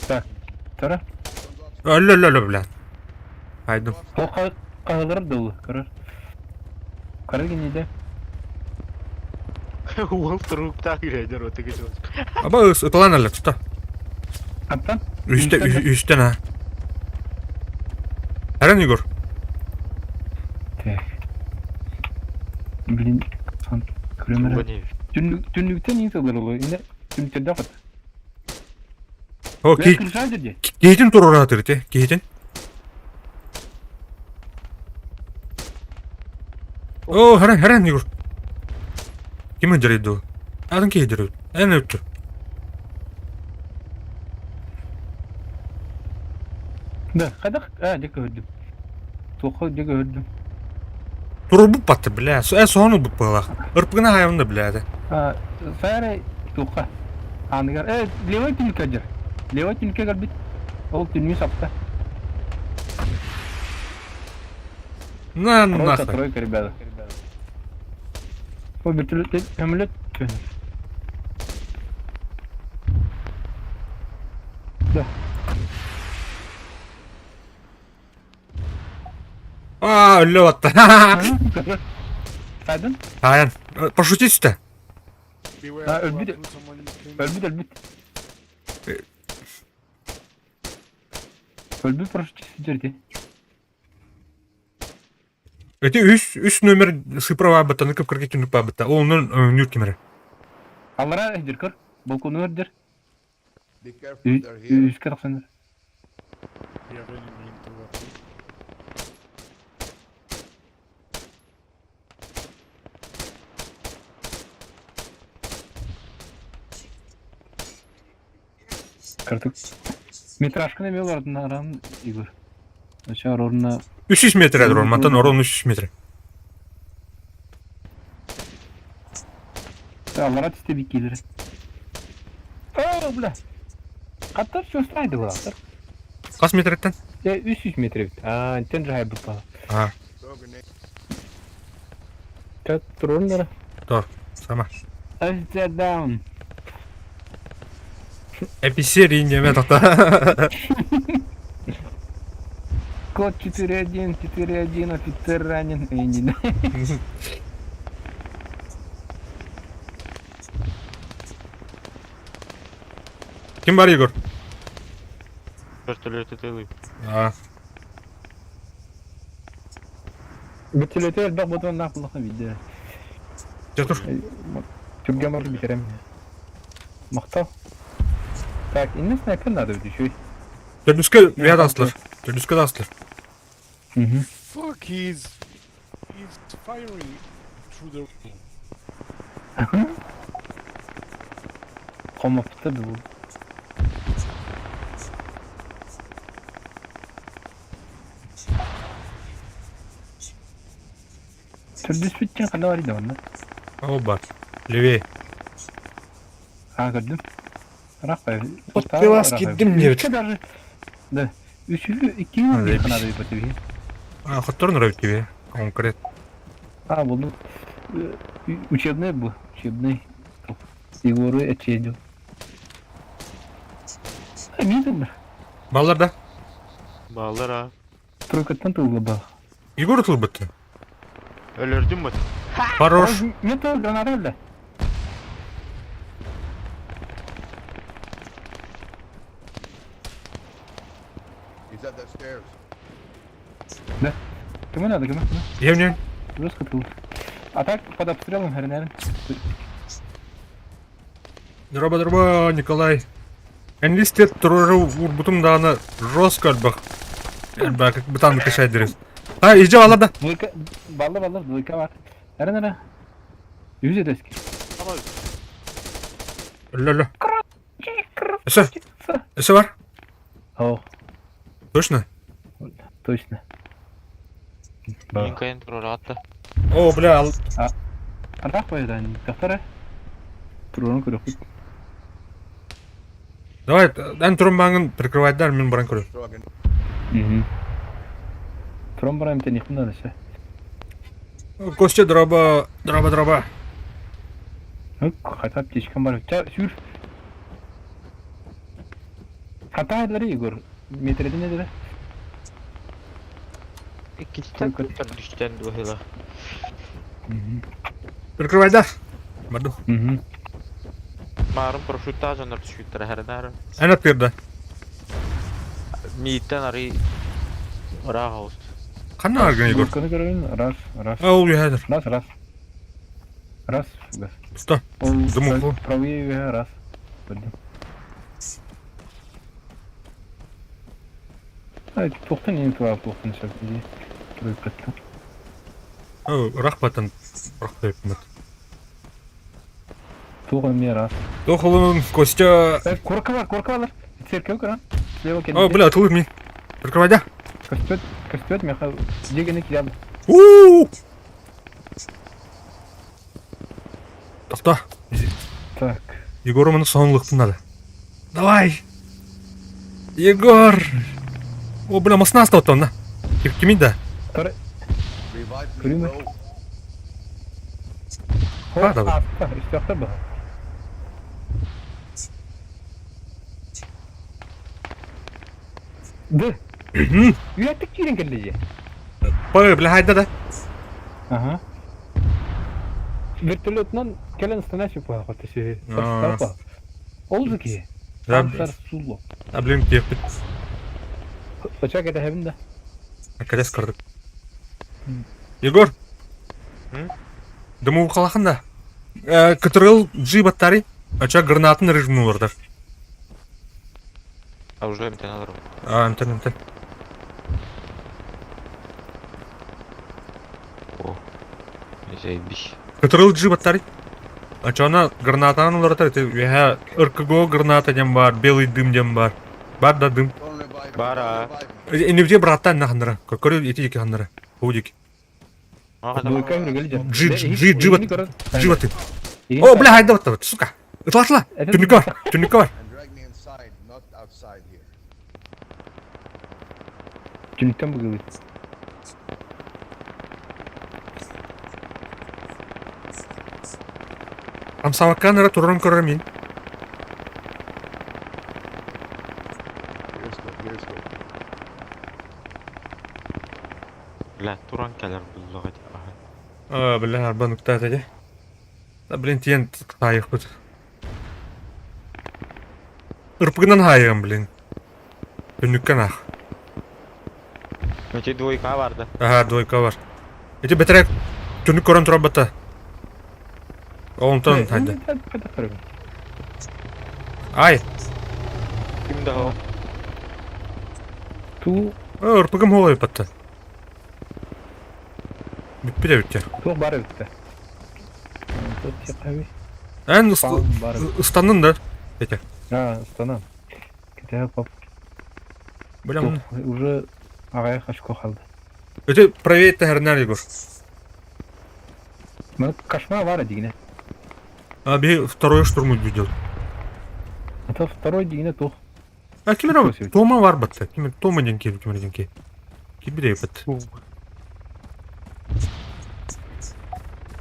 C: Так. Тара.
B: Әлі, бля. Хайдың.
C: O kağıları dolu. Karar genelde.
A: Ол трудах грейдер өте geçiyor.
B: Аба, ұтылан әлі, тұта.
C: Kaptan.
B: Üstten ha. Herhan Igor.
C: Так. Блин, сан көрөмөр.
A: Бөне.
C: Түнлүктен ең сылдыр олы. Инде түнлүктен дақыт.
B: О,
C: Бәк кіршан жерде.
B: кейтін тұрыр атыр, те, кейтін. О, Herhan Igor. Кім өндірейді ол? Адын кейдір өт. Әне өтті.
C: Да, қайдақ? Дека өрдім. Тоқы дека өрдім.
B: Тұрыр бұп баттыр, білә. Соны бұп бағылақ. Үрпігіна хайымды біләді.
C: Сайрай тоқы. Анығар. Левой түнлікке жыр. Левой түнлікке кәл бит. Ол түнмей сапта.
B: Нахуй.
C: Тройка, ребята. Ой, вертолет, самолет. Да.
B: Өлі батты.
C: Қайдың?
B: Аян, пошути сюда.
D: Beware
C: Ah,
D: of
C: ölbüdü.
D: someone can-
C: Өлбіт. Өлбіт прошу жерде.
B: Эти үс номер сыпырава баттаны көп кірге түнік ба батта. Оның нүр кемері.
C: Аллара жер көр. Балкон өрдер.
F: Be careful, they're here.
C: Үз қарақсандар.
D: We are running into that.
C: Картык. Метражка неме олардың аран, Игор. Ошар орнына
B: 300 метр әдір ормантан, орын 300 метр.
C: Аллара түсте бик келер. Бля. Қаттар шостайды бұлақтар.
B: Қас метр әттен?
C: 300 метр бит. Тен жай бұлпа.
F: Throw grenade.
C: Тұр орындары.
B: Тұр, сама.
C: Amsterdam.
B: Эписерий неме тақта.
C: Код 4141, офицер ранен.
B: Кім бар, Игор?
A: Вертолеты тылы.
C: Бітілеті әлбақ бұтын нақылыққа бейді.
B: Тұр.
C: Түрге марды бітірем. Мақтал. Так, инне снайпер надо düşüyor.
B: Dördüzke veya da asılır. Dördüzke de asılır.
D: Fuck, he's firing through the room.
C: Komaptı bu. Türdüz bitken kadar var idi onda.
B: O var. Levi.
C: Gördüm. Bırak be.
B: Biraz gittim diyor.
C: Kadar. Da. 200 bir kanadı bir batı bir.
B: Который нравится тебе? Конкрет.
C: Buldum. Учебный bu. Учебный. Егору etçeydi. Neydi bu?
B: Балдар да?
A: Bağlar ha.
C: Тройкаттан тылғы ба.
B: Егор ұтылып бітті.
A: Ölürdün mü?
B: Хорош.
C: Не то гранаты öldü.
F: He's at the stairs.
C: Кому надо, кому?
B: Евнен.
C: Жестко тыл. А так под обстрелом хренарин.
B: Дроба, Николай. Энлистет тұрыры ұр дағаны жестко әлбақ. Әлбақ, бұтаны кішай дерес. Иже баларда.
C: Двойка, балдар, двойка var. Хренара. Yüz edeski.
B: Өлі. Эсі бар?
C: О,
B: Точно?
C: точно.
A: Линкайын тұрыр атты.
B: О, бля, ал.
C: Ардақ байдан, кафтары. Тұрғын көріп.
B: Давай, ән тұрым бағын прикрывайдар, мен баран көріп.
F: Throw a grenade.
C: Тұрғын барам тен екін да ше.
B: Костя, дроба.
C: Қайтап тешкен бар. Жүр. Хата айдылары Егор. Метреді не деді?
A: İkisinden kurtar düşten duhila.
B: Прикрывайдар. Бардым.
A: Marım paraşütta жанар düşüktür her nara.
B: Ән атперді.
A: Miyitten arı Ora host.
B: Kanna argın Igor.
C: Gurkanı görün. Ras.
B: Ol yuhadır.
C: Ras. Ras.
B: Usta. Дымуху.
C: Правее раз. Hayır, toxtan yeni tuhaf toxtan şarkıyı. Turuyup kattım.
B: Рахматын. Рахмет.
C: Туған не раз.
B: Дохлын, Костя.
C: Корка бар. Церковь кара. Слева
B: О,
C: кенде.
B: бля, тулып мен. Прикрывай, да?
C: Костет меха. Дегені киям.
B: У. Тоқта.
C: Так.
B: Егор мұны соңлықты надо. Давай. Егор. О, бля, масына астап оттан, да. Кемейді, да.
C: Тары.
F: Revive me,
C: Көрейін бе?
F: bro.
C: Хоп,
B: давай.
C: атта. Üstü бар. Ды. Üyettik kirin kelleci.
B: Пой, бля, хайда, да.
C: Ага. Вертолетнан келен станаши по хотеше. Oldu ki.
B: Да,
C: Samsar sulu.
B: блин, кеппет.
C: Очак это хевинда.
B: Кәдес кырдык. Егор. Дыму қалақында. Кытырыл джибаттары. Ача гранатын режимнулардар.
A: А уже МТ надо.
B: Амтен.
A: О. Заебись.
B: Кытырыл джибаттары. Ачана гранатаны улардар. Веха РКГО граната дем бар, белый дым дем бар. Бар да дым.
F: Don't revive me.
A: Бара.
F: Don't revive me.
B: Иневде браттан нахандыра. Көрі ети еки хандыра. Худик.
C: Bu kamera gelecek.
B: Джибаты. О, бля, хайда вот, сука. Отла. Тюника бар.
F: And drag me inside, not outside here.
C: Tünükten bu gibi.
B: Амсаваканыра турын көрір мен.
F: Here's good.
A: لا туран келер буллага дип.
B: Бля, арба нукта атаде. Да, блин, тиен тайық бұд. Үрпігінен хайығым, блин. Түніккен ақ.
A: Мете двойка барды.
B: Ага, двойка бар. Еті бітірек түнік көрін тұра бата. Оғынтан хайды. Ай,
A: Кимде о?
C: Ту
B: үрпігім олай бата. Бүтпеде бүтте.
C: тух бар битте. Тут чекави.
B: Ән
C: Бар.
B: ұстанын да. Еті.
C: Стана. Кете пап.
B: Бля, мұны.
C: Уже ағай хашко қалды.
B: Еті проверить тәхірінер, Егор.
C: Мен кошмар бар дигне.
B: Би второй штурм видел.
C: Это второй дигне тух.
B: Кемер Тома бар бата. Кемер Тома денке, кемер денке. Кибире бат.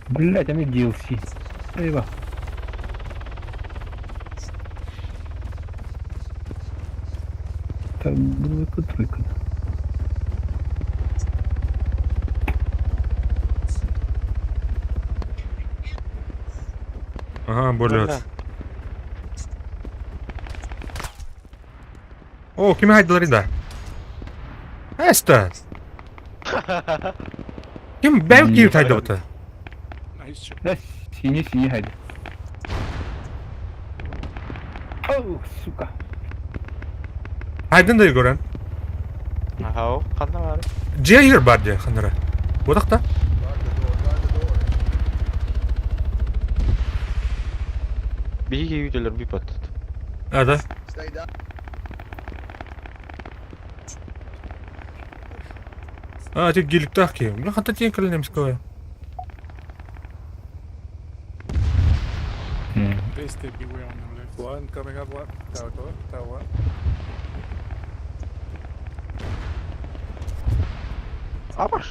C: Блять, они DLC. Эйва. Так, тройка.
B: Ага, более. О, кем хайдалар да? Эста. Кем бәуки хайда бата?
D: Nice shot.
C: Да, синий хайди. Оу, сука.
B: Хайдын да Егоран.
A: Ага о, канда бар.
B: Джейр бар де ханара. Бодақта?
F: Guard the door.
A: Биги үйделер би пат.
B: Да.
F: Stay down.
B: Тек гелікті ақ кейім. Бля, ханта тен кілінеміз көй.
D: Best everywhere on your left.
G: One coming up, one. Tower one.
A: Абаш.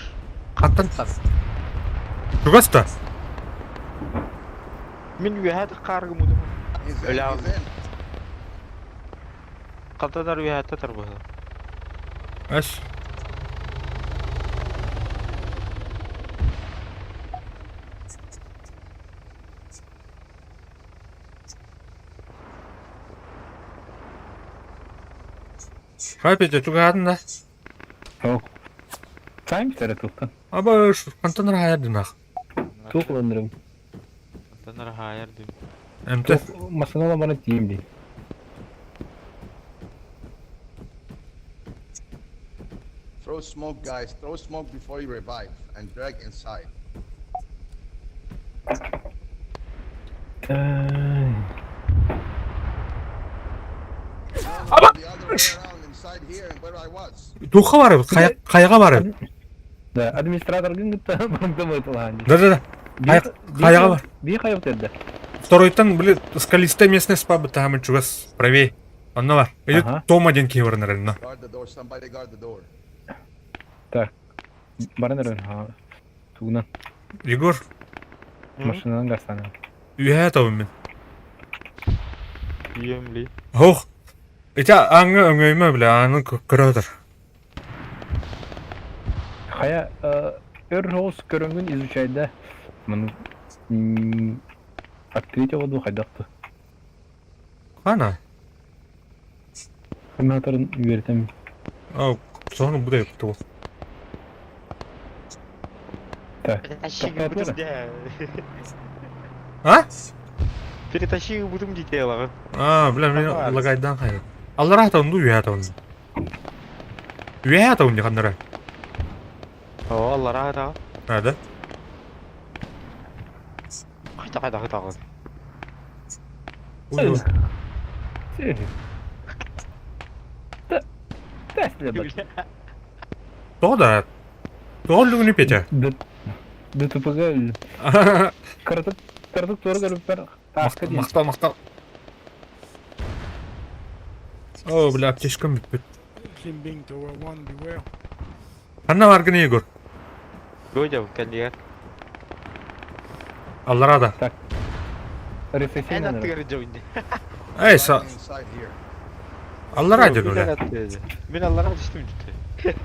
B: Хантан. Күгасты?
A: Мен үйәді қарғы мұды.
F: He's
A: Öyle
F: in.
A: abi.
F: He's in.
A: Қалтадар үйәді тар бұды.
B: Әш. Хай Петя, түгі адын да?
C: Yok, Time sere tuktan.
B: Aba şu kantanlar hayırdın ah.
C: Tuklandırım.
A: Tanrı hayır düm.
B: Emte.
C: Masana bana diyeyim değil.
F: Throw smoke, guys. Throw smoke before you revive and drag inside. The other way around inside here and where I was.
B: Tuha var, kayaga var.
C: Da администратор гынгытта баңдам айтылган.
B: Да. Каяга бар.
C: Би кайып терде.
B: Второй-тан, блин, скалистая местность по там чугас правее. Оно бар. Идет
C: Ага.
B: Том один кивер, наверное.
F: Guard the door. Somebody guard the door.
C: Так. Баранер ха. Тугнан.
B: Егор,
C: Машинадан гарсана.
B: үйә табым мен.
A: Yemli.
B: Хох. Итә аңы өңөймө биле, аны көрөдөр.
C: Хая Эрхоус көрөнгөн изучайда муну открытие воду хайдакты.
B: Ана.
C: Хаматарын үйрөтөм.
B: Ау, соны буда yaptı.
C: Так.
A: Перетащи
C: Так,
A: будем
C: это?
B: А?
A: Перетащи будем детей лагы.
B: А, билем мен лагайдан хайыр. Аллар атауынды үйә атауынды. Үйә атауынды қандыра.
A: О, Allah rahata.
B: Әді?
A: Қайта.
C: Серьезно. Да, следователь.
B: Тоғда. Тоғылығыны петя.
C: Да тупого. Карток тоже говорю,
B: Мақтал. О, бля, аптечкам бітпет.
D: Climbing tower 1, beware.
B: Қанна баргыны Егор?
A: Гойдев, кандидат.
B: Аллар ада.
C: Рефлексия.
A: Ән аттығыр жауынды.
B: Эй, са.
F: Drag me inside here.
B: Аллар ада бля.
A: Мен Алларға түстім жүтті.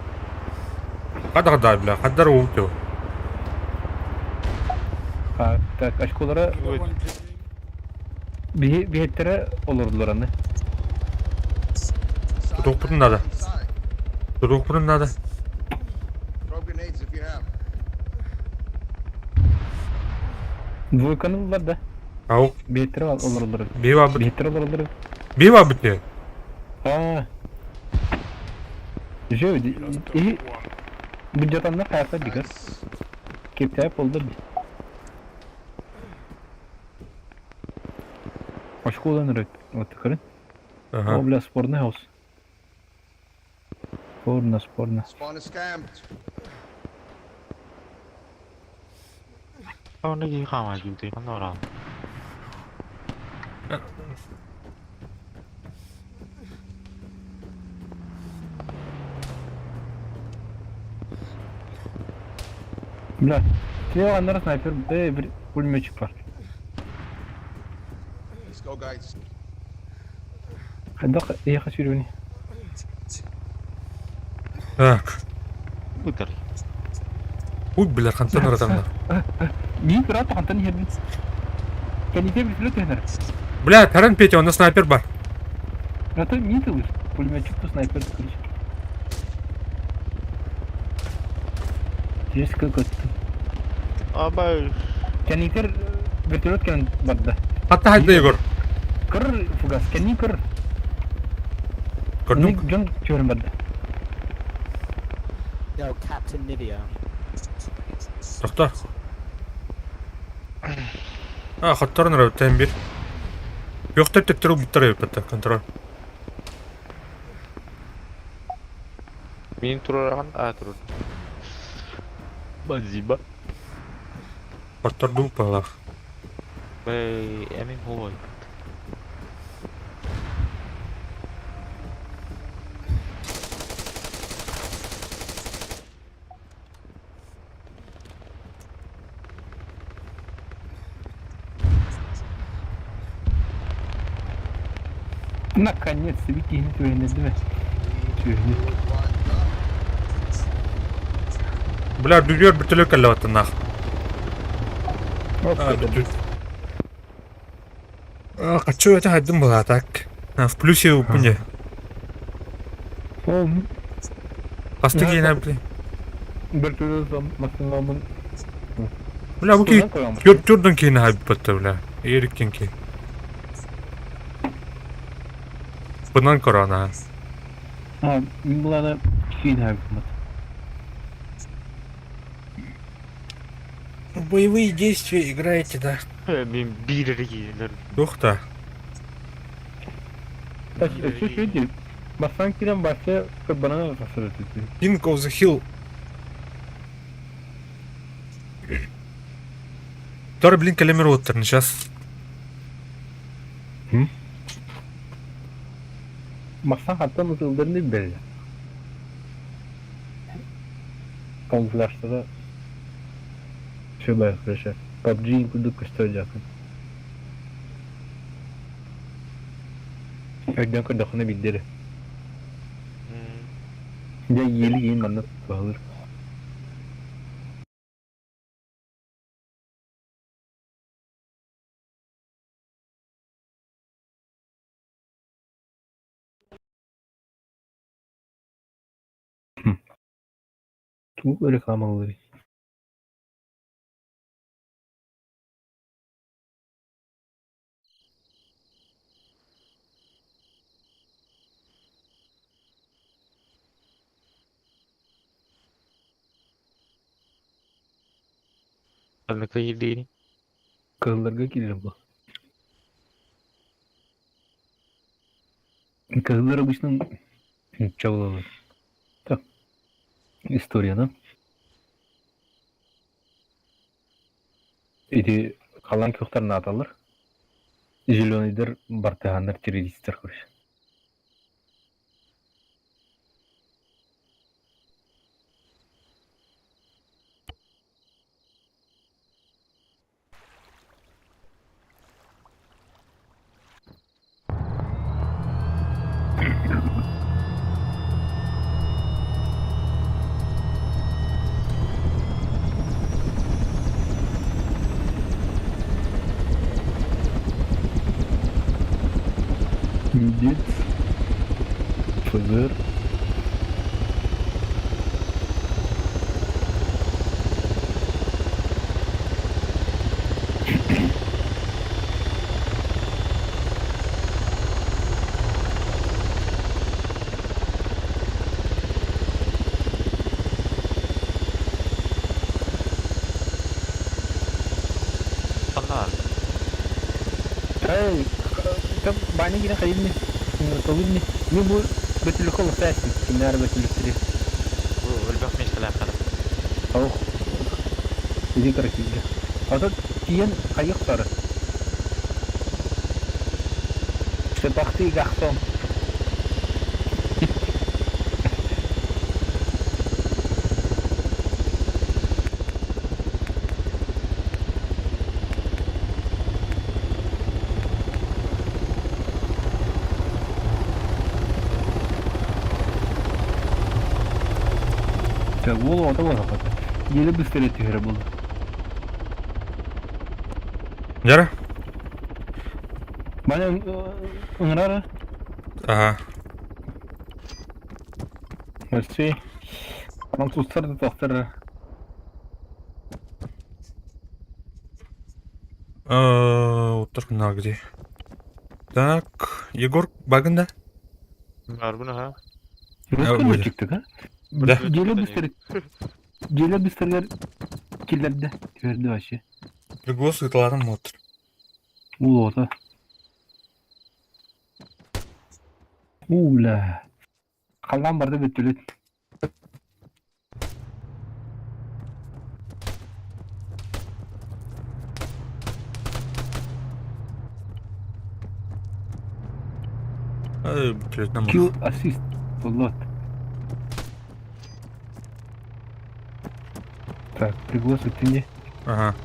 B: Қадағда бля, қаддар оғыты.
C: Так, очколары
D: Tower 1 climbing.
C: бихеттері олырдылар аны.
F: Inside,
B: Doktorun
F: man,
B: adı.
F: inside.
B: Duruk bunun adı.
F: Throw grenades if you have.
C: Двойканы да.
B: Ау,
C: Бихеттері олырдылар.
B: бейва бұт.
C: Бихеттері олырдылар.
B: Бейва бұт.
C: Жö, и
D: Tower 1.
C: bu jatanlar hayata dikkat.
F: Nice.
C: Keptep oldu. Başka olanları otukarın.
B: Ага.
C: O bile sporna house. Sporna.
F: Spawn is camped.
A: Оны ей қама жүлді, қанда орағын.
C: Bля. Şey olanlara sniper bir pulmetçik var.
F: Let's go, guys.
C: Hadi iyi kaçıyor beni.
B: Так.
A: Бұтыр.
B: Уй, бля, қантан арадан.
C: Niye kırat kantan yerin? Kendine bir flot yener.
B: Бля, таран Петя, onda снайпер бар.
C: Rata niye tavır? Pulmetçik tu sniper kılıç. Jeska kötü.
A: Ama
C: Kendine vertolot kan badda.
B: Hatta hadi Егор.
C: Kır fugas. Kendine kır.
B: Gördün mü?
C: Ne can çöğürüm badda.
E: Yo, Captain Nidia.
B: Doktor. А, хаттарын рәүттен бир. Yoqtab teptirib bittara yapatda kontrol.
A: мен тұрараған тұрды. Базиба.
B: Хаттар ду палах.
A: Әмін ғой.
C: Наконец-то викинги тюрьмы, да? Тюрьмы.
B: Бля, дүрер бітілі кәлі ватты нақ. Қачу өте хайдым бұл атак. В плюсе өпінде.
C: О,
B: Қасты кейін әбілі.
C: Bir türlü maksimum'un
B: Bula bu ki
C: Şuradan koyalım.
B: Jordan kini habib batta bula. Erikken ki. Bundan korona.
C: Ha, bunlara şeyin her hükümet.
B: Боевые действия играете, да?
A: Ben bir yere gidilir.
B: Yok da.
C: Şey değil. Basan kiren başka bana da tasarruf ediyor.
B: King of the Hill. Тор, блин, калемер оттыр, сейчас.
C: Basan hatta nasıldığını bir belli. Kamuflajda da şöyle arkadaşlar. PUBG'yi kurduk gösterecektim. Önden kurdukunu bildirir. Ya yeli giyin bana bağılır. Bu böyle kalmalıdır.
A: Ben kayır değilim.
C: Kağıtlarga gelir bu. Kağıtlar обычно çavulalar. Так. Историяны. Эти kalan köklerini atalır. Zilonidir, bartahanlar, teröristler koş. Git. Fızır.
A: Allah.
C: Hey, banyak gina kayak ini. Tahu ini. Ini bu betul kok saya sih. Benar betul sih.
A: Bu ölbek mesela kadar.
C: Oh. Ini kerja. Atau kian kayak tar. Seperti garçon. Ya bu oda var hakikaten. Yeni bir sene tühere buldu.
B: Jara?
C: Bana ıngırara.
B: Aha.
C: Merci. Adam sustardı doktor.
B: Оттыр мына где. Так, Егор багында?
A: Var bu ne ha?
C: Nasıl
B: buyur.
C: mı çıktık ha?
B: Da.
C: Gele bir sene. Gele bir sene kirlerde verdi başı.
B: Пригос ытларым отыр.
C: Bu oda. Ula. Kalan barda bütülüt.
B: Бүтлөтнөн
C: Q assist. Bullet. Так, пригласить ты мне.
B: Ага.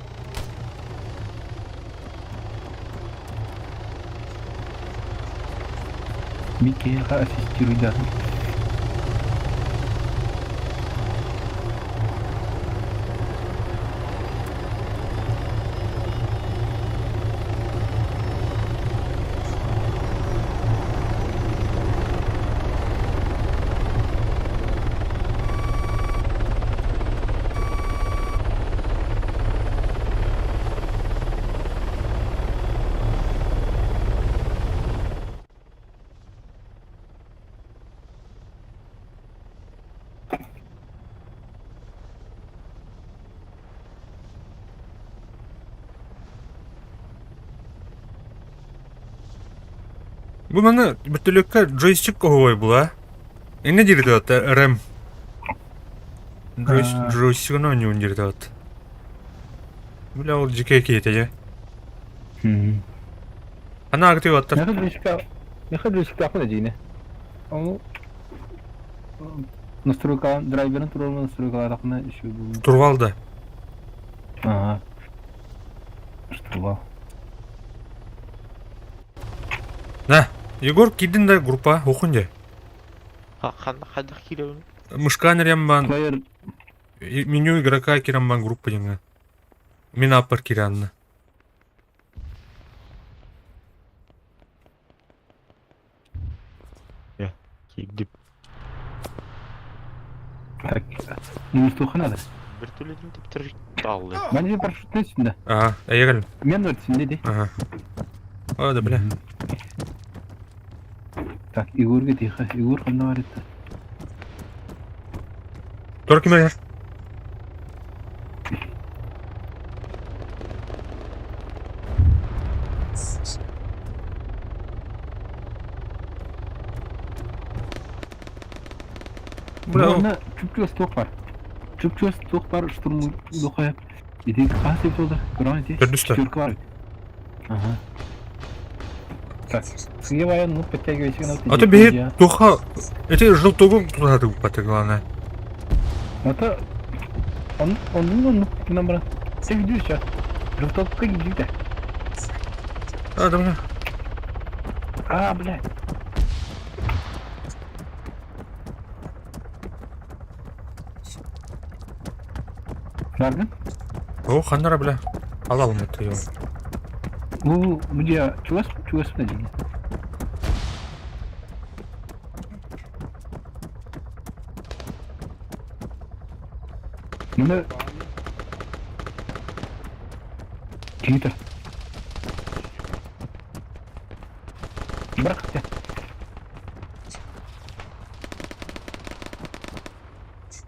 C: Микеха ассистируй, да.
B: Bu bana bütülükte joystick kohuy bu ha. Ne dirdi o RAM? Joystick'ın oynuyor dirdi o. Bile o jike kiyete. Ana aktif o.
C: Ne kadar riskli yapma da yine. Ama настройка драйверин туралы настройкалар хакында иши бул.
B: Turvalda.
C: Ага. Штурвал.
B: На, Егор кидин да группа окунja.
A: Қандай келеуін?
B: Мышка нерямбан,
C: Плеер
B: меню игрока кирамбан группа жаңа. Мен аппар киранны.
A: Кигдіп.
C: так. Мустухана да.
A: Бір төледім деп тұр алды.
C: Бence парашюттün üstünde.
B: Ага, әйгәл.
C: Men ötesinde de.
B: Ага. О, да бля.
C: Так, Игор'ga тихо. Игорь кандай бар еді?
B: Тор ким әйгәл?
C: Burada çüpçöz tok var. Çüpçöz tok var, штурму доқайып. Иди қасып толды. Көрән ете.
B: Төрдүстө.
C: Чөркі бар. Ага. Так, сізге баян ну подтягивайся.
B: Аты бейт туха. Эти желтогу турады упаты главное.
C: Это он нам брат. Ты видишь сейчас? Желтокка гидите.
B: А, да бля.
C: А, блядь. Nereden?
B: О, ханнара бля. Алалым это его.
C: Bu dia cuas ne jadi? Mana? Kita. Bırak ya.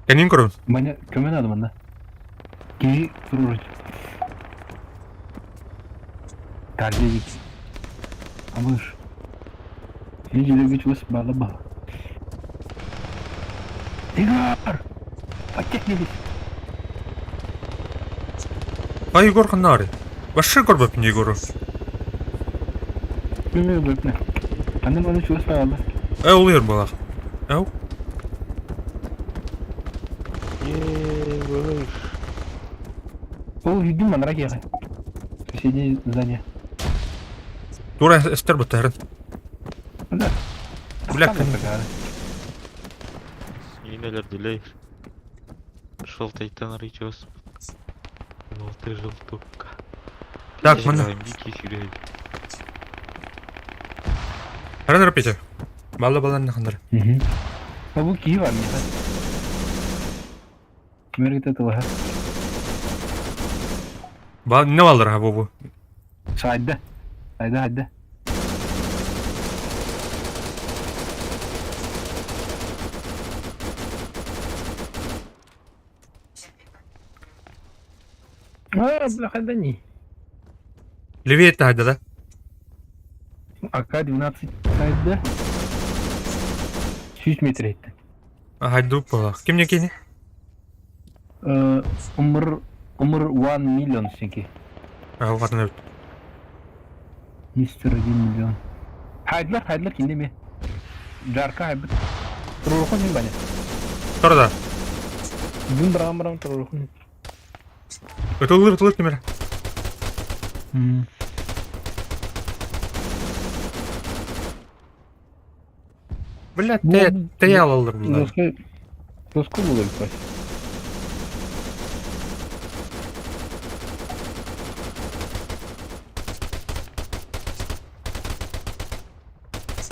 B: Kendim kurun.
C: Bana kömen adım anda. Ki durur. Tercih. Amır. Yine bir çuwas bağla bağ. Igor! Paket ne?
B: А Егор ханнары. Вообще корбап не Егору.
C: Bilmiyorum ne. Annem bana çuwas bağla.
B: Ул ер бала. Ау.
C: О, видим, man ракея. Соседнее здание.
B: Тура эстер бутарын.
C: Да.
B: Бля,
A: Енелер дилейр. Шылтайтан рычос. Желтый желтокка.
B: Так, мына.
A: Дикий сирей.
B: Харан рапете. Бала баланы хандар.
C: Ha bu ki var mı? Merak ettim ha.
B: Бал не балдар ha bu.
C: Sayda. Hayda. Бляха, да не.
B: Левее это хада, да?
C: АК-12 sayda. 100 metre etti.
B: Хайду бала. Ким не кини?
C: Umur 1 milyon çünkü.
B: А, ватан öt.
C: Mr. 1 milyon. Haydiler kimde mi? Jarka haydi. Turulukun mu bana?
B: Торда.
C: Dün bırakam turulukun.
B: Ötülür kimere. Бля, ты алалар bunlar.
C: Доску булur baş.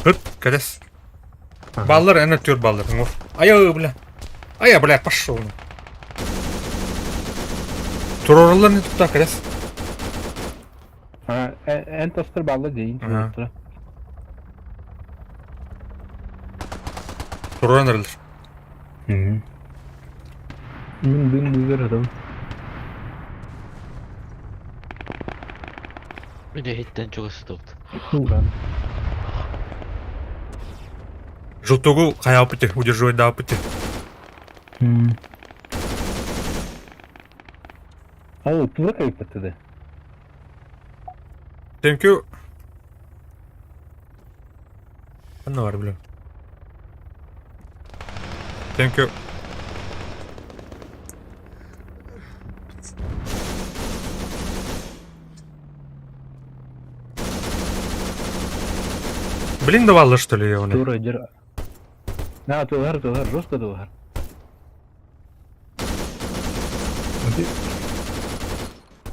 B: Hıt, кадес. Баллар, әне төр баллар. Ая, бля. Ая, бля, пошел. Туроралар не тупта, кадес.
C: Ha, en toster ballı değil.
B: Aha. Туроралар.
C: Dün güzel adam.
A: Bir de hitten çok ısı toptu.
C: Ulan.
B: Жылтогу каяп бите, удерживать да бите.
C: Ал тура кайып кетти.
B: Thank you. Ана бар билем. Thank you. Блин, давала что ли я
C: Тура жер. На тугар, жестко тугар.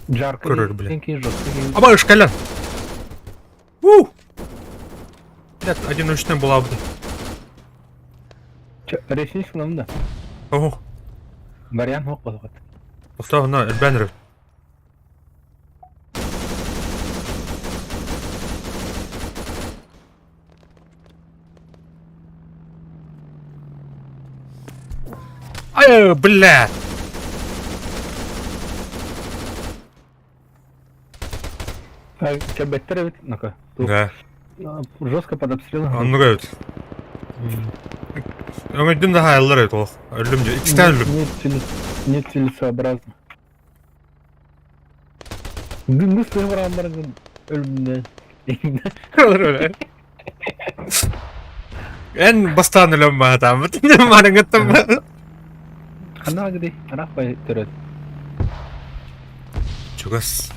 C: Жарко.
B: Көрөр, блин.
C: Тенки жестко.
B: Аба шкалян. Блядь, 1-3 была бы.
C: Ресниц нам да.
B: Ого.
C: Вариант мог подход.
B: Кто на бэннер? Ай, блядь.
C: Че беттер ведь, ну-ка.
B: Да.
C: Жестко под обстрелом.
B: Анну говорит. Он один на хайлер это. Ölüm diyor. İki tane ölüm.
C: Нецелесообразно. Gündüz sıvıranların ölümünden.
B: Olur öyle. En bastan ölüm var tam. Bütün var gittim.
C: Ana gidi. Ana pay töröt.
B: Çok az.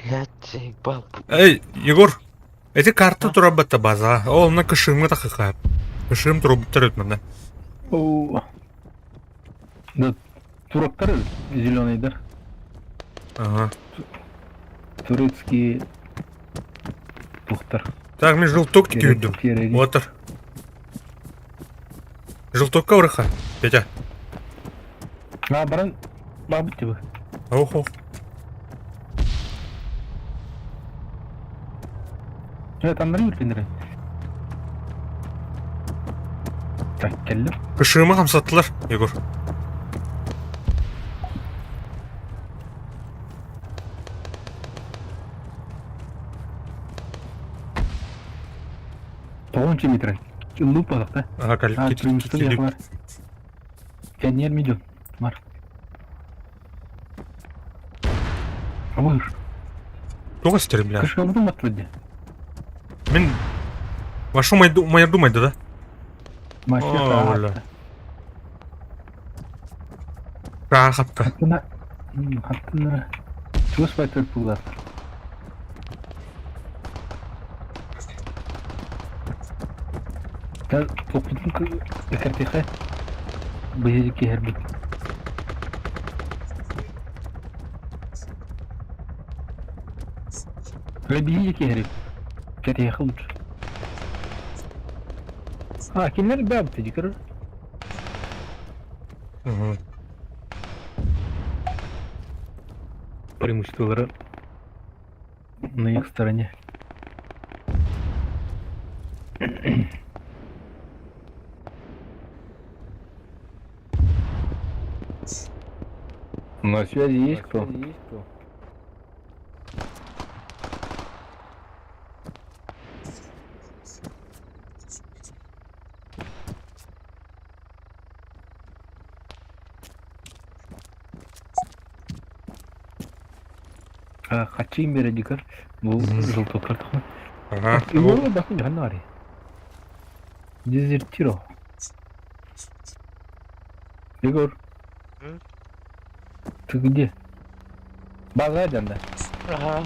A: Блядь, бал.
B: Эй, Егор. Эти карты турабата база. Ол на кышымга такая. Кышым тураб турет мында.
C: О. Да, турактар зеленый, да?
B: Ага.
C: Турецкие тухтар.
B: Так, мен жылток тикейдім. Отыр. Жылтокка ұрыға, Петя.
C: А, баран, бабы тебе.
B: Охо.
C: Там нормально пендірі. Так, келдім.
B: Кышыма қамсаттылар, Егор.
C: Тоғыншы метр. Луп алақ та.
B: Ага,
C: Кірімістің яқылар. Кәнер миллион. Бар. Абыр.
B: Тоға істер, бля.
C: Кышқа бұдың батырды.
B: Мен... Вашу майя думайды, да?
C: Машина.
B: Оля. Праға қапты.
C: Хаттына. Чуыс бай төрт бұлдар. Кәл тоқудың кәртеқі. Бұйызеке әрбіт. Бұйызеке әрбіт. Кәртеқі ұлды. Kimler bir abi tecikir? Преимущество на их стороне. На связи есть кто? Хачим бередикер. Bu жылтоктар.
B: Ага.
C: Его bakın canları. Дезертиро. Егор. Ты где? База да?
A: Ага.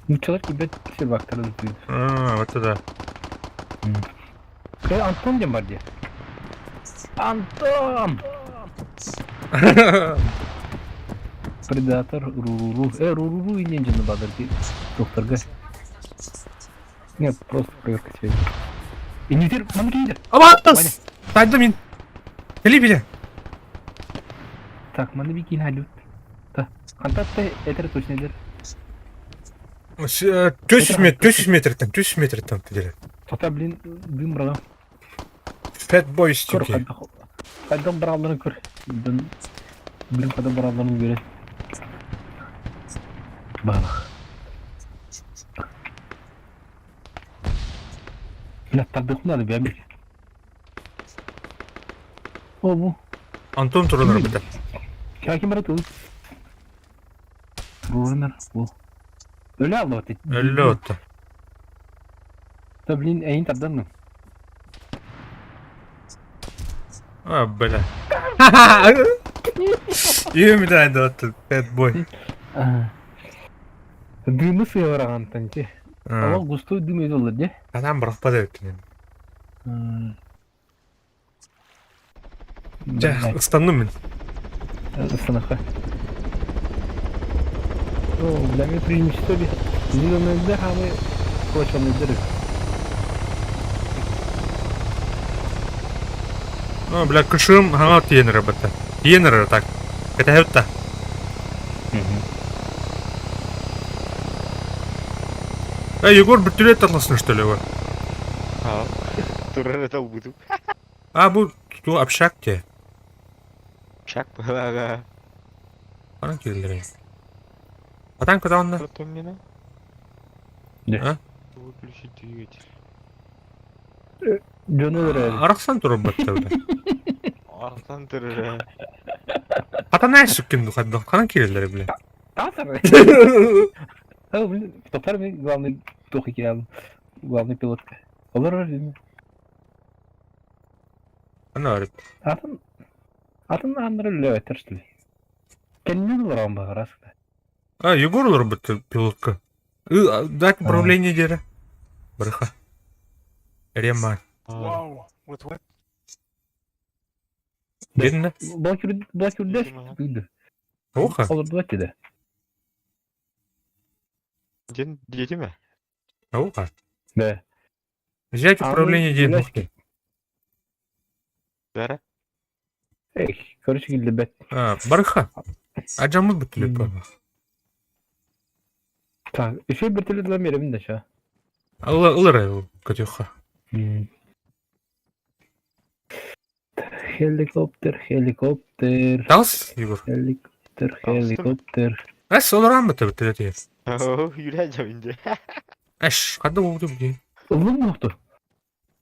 C: Ну человек тебе все вакторы дают.
B: Вот это да.
C: Антон где бар? Антон! Предатор, Руруру. Руруру и ненджина бадырки. Докторга. Нет, просто проверка связи. И не терп, мам кейдер.
B: Абас! Тайда мен. Кели биле.
C: Так, маны бикин халют. Да. Антатта этер точно дер.
B: 400 метр там пидели.
C: Тота, блин, дым брала.
B: Fat boy
C: Көр,
B: стюки.
C: қайдан бір алдырын көр. Блин, қайдан бір алдырын көре. Bak. Ya tadık mı ben bir. O bu.
B: Антон турунар бит.
C: Kakim bırak oğlum. Ruhunlar bu. Öyle aldı o tek.
B: Ölü ottu.
C: Tabii en tadan mı?
B: А, бля. Юм да отtu. Bad boy.
C: Dümü suya varagan tanki. Ama gusto dümü olur diye.
B: Adam bırakmadı ötünü. Istandım ben.
C: Isınakı. O, для меня преимущество зеленый дых, а мы кочаный дыры.
B: Ну, бля, кышым хана тиенер бата. Тиенер так. Это хетта. Егор бертолет атласны, что ли, вы?
A: Ha. Durur da budu.
B: А, bu общак те.
A: Şak bala.
B: Bana kirlileri. Atan kıda onda.
A: Потом не
C: Ne?
B: Ha?
A: Выключить двигатель.
C: Canı öyle.
B: Araqsan turub batta öyle.
A: Arkadan durur.
B: Atan ne sıkkın bu kanan kirlileri bile.
C: Тазар. Ha, блин, Топтар мен главный тохи алdım. Главный пилотка. Olur öyle mi?
B: Ana arıp.
C: Атын андыры löveter işte. Kendine duran bağıras.
B: А, Егор olur bu пилотка. Дать управление дера. Брыха. Реман.
G: Wow. With what?
B: Dedin ne?
C: Блокür деш büyüdü.
B: Oha.
C: Olur duvat dedi.
A: Дети mi?
B: Oha.
C: Be.
B: Взять управление дера.
A: Zara.
C: Ey, karışık ilde bet.
B: А, Брыха. Acamız bütülüp baba.
C: Так, еще bir türlü de verim de şu.
B: Allah ılır Katюха.
C: Helikopter.
B: Dals Егор.
C: Helikopter.
B: As olur mı tabii tabii.
A: Oh, yürüyeceğim ince.
B: Aş, hadi oldu bir.
C: Uzun mu oldu?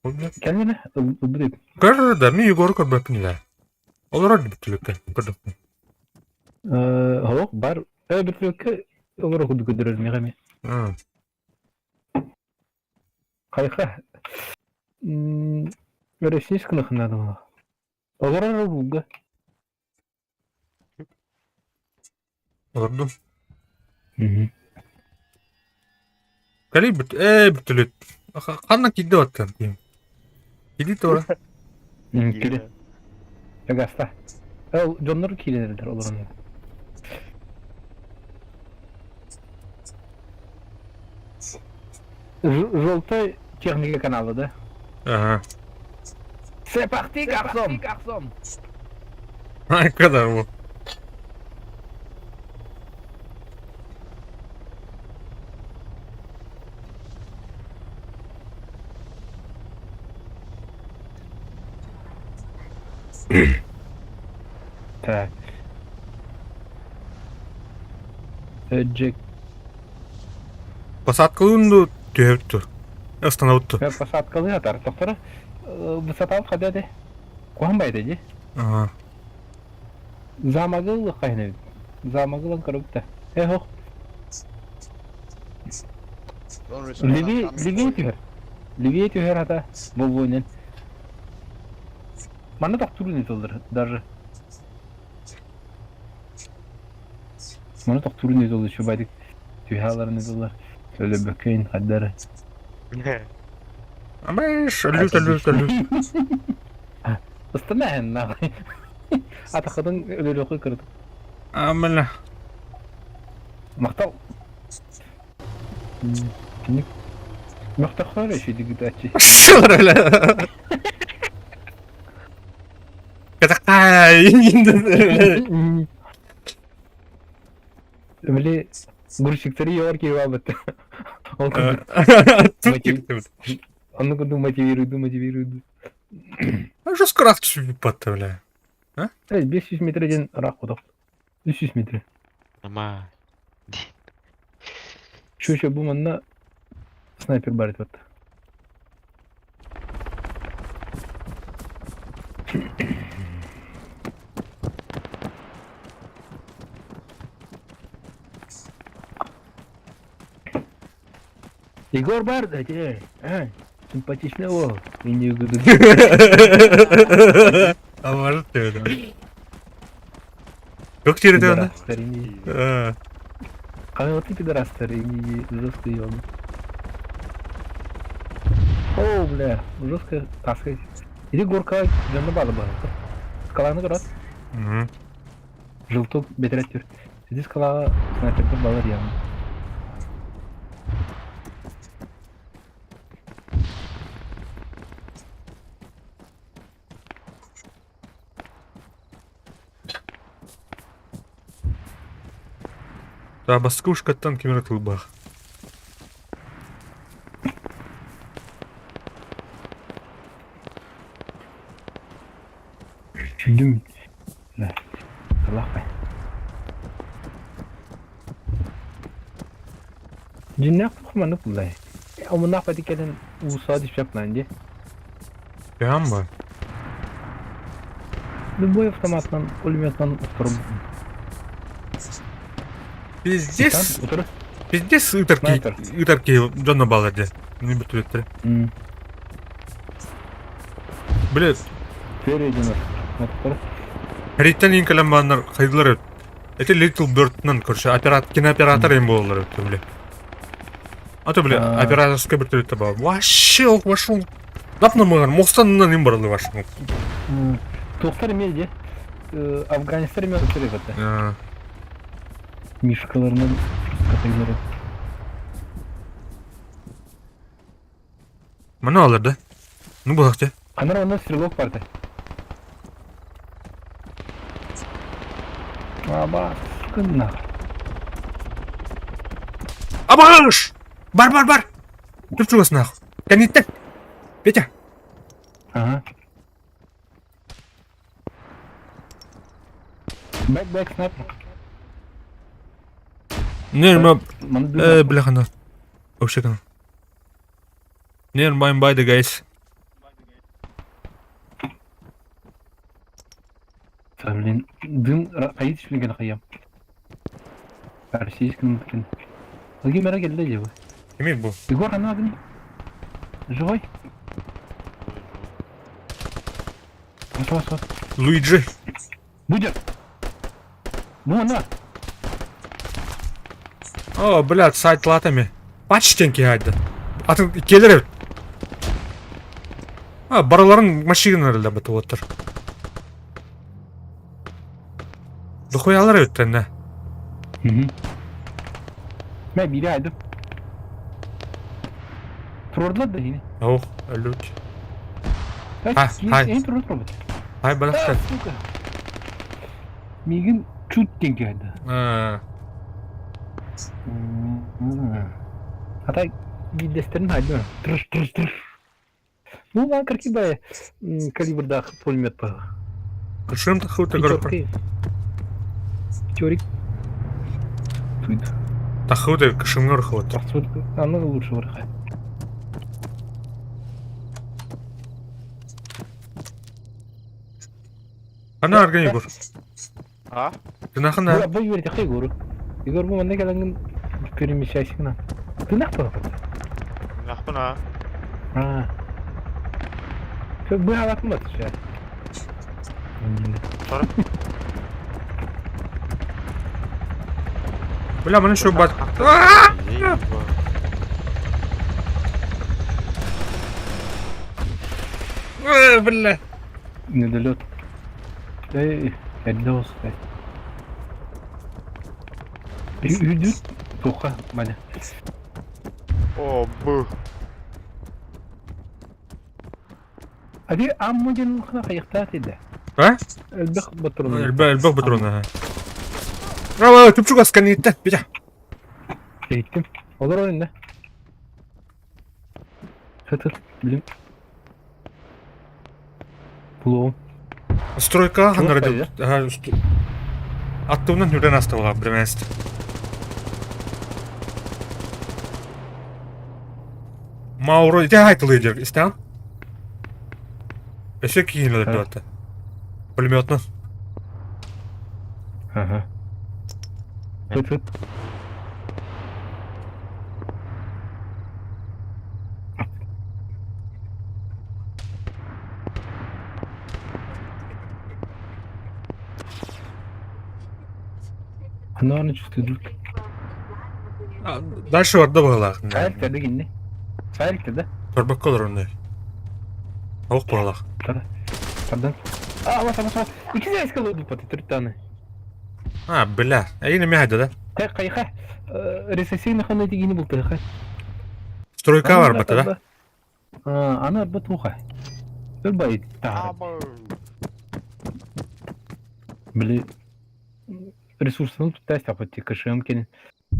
B: Oldu.
C: Kendine uzun.
B: Kar da mi Егор kar bakınlar. Olur hadi bütülükte. Kadın.
C: Hava bar. Bir türlü olur okudu götürür mi gami?
B: Ha.
C: Kayka. Böyle şey sıkıntı mı? Olur bu.
B: Oldu.
C: Hı.
B: Kali bütülük. Kanna kiddi attan diyeyim. Kiddi tora.
C: Kili. Ya gasta. Jonlar kilenirler olur mu? Желтый техника канала, да?
B: Ага.
C: C'est parti, garçon!
B: Ay kadar bu.
C: Так. Jack.
B: Посадкалынды түйөптү. Остановутту.
C: Посадкалы атар. Тоқтары высоталық қадады. Қуанбайды де.
B: Ага.
C: Замагыл қайны. Замагылын кіріпті. Хоқ.
F: Don't respond. I'm coming for you.
C: Ливей түйер ата. Бұл ойнен. Мана тоқтыру не толдыр. Даже. Мана тоқтыру не толдыр. Şu baydık. Tüyhaları ne толдыр. Öyle bökeyin haddarı.
B: Ama ölü.
C: Istıma hen na. Ata kadın ölü oku kırdı.
B: Amına.
C: Maqtal. Şimdi Maqtal öyle şeydi gidaçı.
B: Şular öyle. Katakay.
C: Öyle грузчиктері yor ki вабыт. Onu kudu мотивируйду.
B: Уже скоро патта, бля.
C: 500 metreden rak odak. 300 metre.
A: Ama.
C: Şu bu manna снайпер бар etip. Егор бар да, симпатичный о. Мен не угодно.
B: А может ты? Как тебе это?
C: Канал ты пидорастер и жестко ёбан. О, бля, жестко таскать. Иди горка, жанна балы бар. Скаланы көрат. Жылтып бетереттер. Иди скалага снайпердер балар яны.
B: Да, баскушка там кемер тылбах.
C: Düşündüm. Allah be. Cinnak kumanı kulay. Ama ne yapayım ki usadif yapmayın diye.
B: Прям бы.
C: Любой автоматом, пулеметом втором.
B: Пиздец.
C: Otur.
B: Пиздец ытарки жана балады. Не бүтүрөттүр. Блин,
C: Перейдем. Otur.
B: Риттен инкалам баннар кайдылар. Это Little Bird'нан көрші кинооператор ең болалар өтті, біле. Аты, біле, операторская бір түретті ба. Вообще, вашыл. Напна маған, Мостаннан ең баралы вашыл.
C: Тоқтар емелде. Афганистар емел керек өтті. Мишкаларынан категория.
B: Мана алырды. Ну, бұлақты.
C: Анар онда стрелок барды. Аба, скынна.
B: Абаш! Бар! Түп чугас наху. Кәнеттен. Петя.
C: Ага. Бэк, снайпер.
B: Нерма,
C: Маны
B: бляхана. Вообще-то. Never mind by the guys.
C: Блин, дым кайыт ишленген кыям. Российский мümkün. Лги мера келди же.
B: Кемек бұл?
C: Егор ана агни. Живой? Вот.
B: Луиджи.
C: Будет. Ну она.
B: О, блядь, сайт латами. Почтенки хайды. Атын келер. Бараларын машиналарда бітіп отыр. Дохуялар өттен, да.
C: Мен бири айдым. Тұрдылар да yine.
B: Ох, әлөт.
C: Ен тұрды.
B: Ай, балақтар.
C: Мигін чут денге айды. Ата гидестерін айды. Тұрш. Ну, маған кіркі бай калибрдағы пулемет ба.
B: Кышым тахуты көріп.
C: Пятерик. Туйды.
B: Тахуты кышымны ұрқы
C: Она лучше вырахает.
B: Ана арган Егор.
A: А?
B: Ты нахана?
C: Бұл верде қай көрі. Егор бұл маңда кәліңін перемещайся кіна. Ты нақ ба?
A: Нақпын, а?
C: Бұл алатын ба тұш,
A: Соры?
B: Бля, мұны шо бат. Бля.
C: Недолет. Әлді осы. Үйді тоқа, мәне.
A: О, бұ.
C: Ади аммы женің қына қайықта атеді.
B: А?
C: Әлбіқ бұтырын.
B: Әлбіқ бұтырын. Браво, түпчук асқан еттен, бетя.
C: Жейттім. Олар ойында. Шатыр, білім. Бұлуым.
B: Стройка хандар деп. Аттығынан үрден астығыға бір мәсті. Мауро ите айтылыйдер, истен? Эше кийинелер
C: Ha.
B: дörtte. Пулеметны.
C: Ага. Фыт. Onu çözdük.
B: Дальше орда bağlaq.
C: Sayıklarda gindi. Sayıklarda.
B: Torbak olur onday. Avuk bağlaq.
C: Pardon. Bas. İki de eskaladı pati, 4 tane.
B: Ha, bile. Yine mi hayda da?
C: Kayıka. Resesiyonu kanı yeni buldu.
B: Stroyka var batı da.
C: Ana batuha. Dur bayit. Bili resursunu test yapatı kaşığım kenin.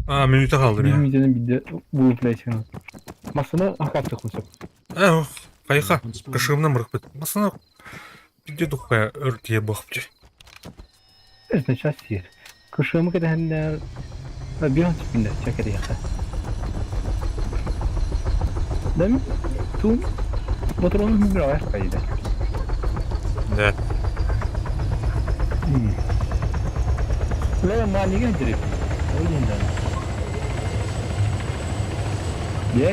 B: Ha, minüte kaldı ya.
C: Bilmeyeceğim bir de bu inflasyon. Masana akaptık mısın?
B: Kayıka. Kışığımdan bırak bit. Masana bir de dukaya örtüye bakıpçı.
C: Ne şahsiyet. Kaşığımı kadar hem bir an tipinde çeker yakar. Değil mi? Tüm motorunun bir ağaç kaydı.
B: Evet.
C: Ulan mali getirip. O yüzden. De.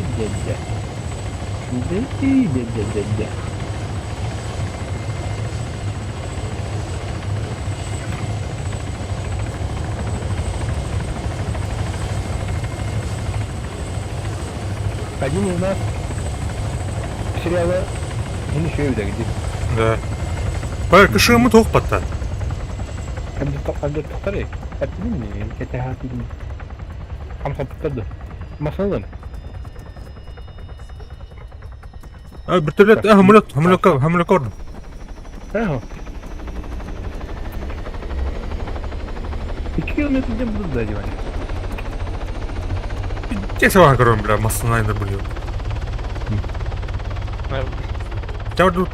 C: Один из нас сериала yeni şöyle de gidip
B: Evet. Bak kışığımı tok batta.
C: hem de tutar ya. Hep değil mi? Ketehati gibi. Ama tutardı. Masada mı?
B: Ha, bir türlü hamle kordum.
C: Ha. 2 kilometrede burada acaba.
B: Kese var karım bile masasını aynı buluyor. Çabuk dur.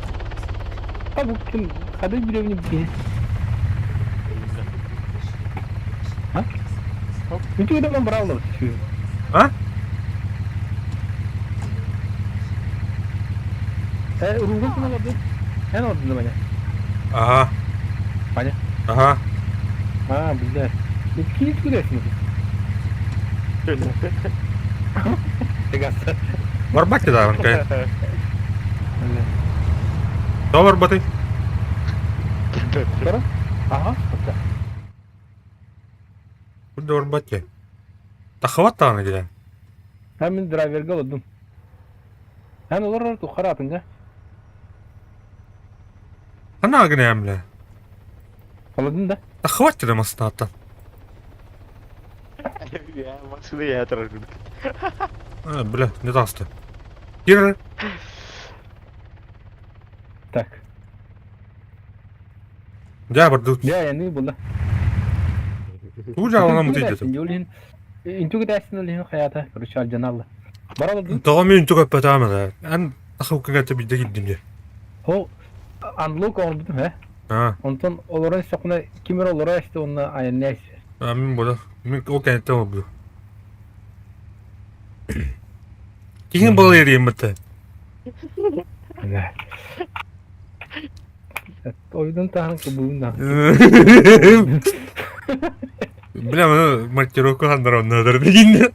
C: Ha bu kim? Hadi bir evini bir. Ha? Bütün adam bravo.
B: Ha?
C: Ruhun sana vardı. Sen oradın da bana.
B: Aha.
C: Bana.
B: Aha.
C: Ha güzel. İki hiç güzelsin. Tegasa.
B: Var bak da lan kaya. Tamam var batı.
C: Sonra? Aha. Hatta.
B: Bu da var batı. Takhavat tane giden.
C: Hemen driver'ga aldım. Sen olur tu kharatınca.
B: Ana agne yamle.
C: Aladın da.
B: Takhavat da masasını hatta.
A: Ya maksudnya ya terus.
B: Ha bile ne dastı. Gir.
C: Tak.
B: Ya bardu.
C: Ya yani bu da.
B: Bu cavana mı diyecektim?
C: Yolun intu gidersin olin hayata. Rüşal canallah. Baraladın.
B: Tamam ben çok öpet ama. En akıl kıyafeti bir de gittim diye.
C: O unlock oldu he.
B: Ha.
C: Ondan olarak sakına kimler olarak işte onunla aynı neyse.
B: Amin burada. O kentte mi bu? Kihin balı yeriyim bitti.
C: Ne? Oyunun tahrik kabuğundan.
B: Bilemem maçları okuyanlar onlardır bilgin.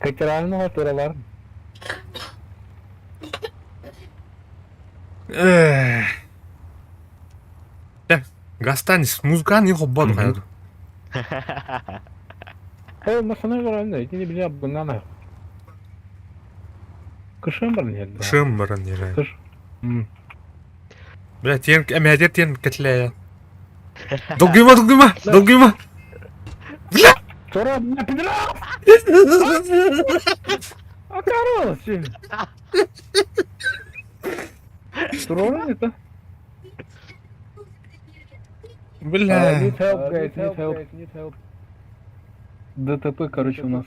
C: Kaçırağının ortada var.
B: Gastanis, muzika ne hobba hayatı.
C: Masana göre ne? Yine bir şey bundan ne? Kışın var ne?
B: Şım var an yere.
C: Kış.
B: Bile tiyen emeğe tiyen ketleye. Doguma.
C: Sonra ne pidra? Akaro şimdi. Sonra ne ta?
B: Bile.
C: Need help, guys, need help. ДТП, короче, у нас.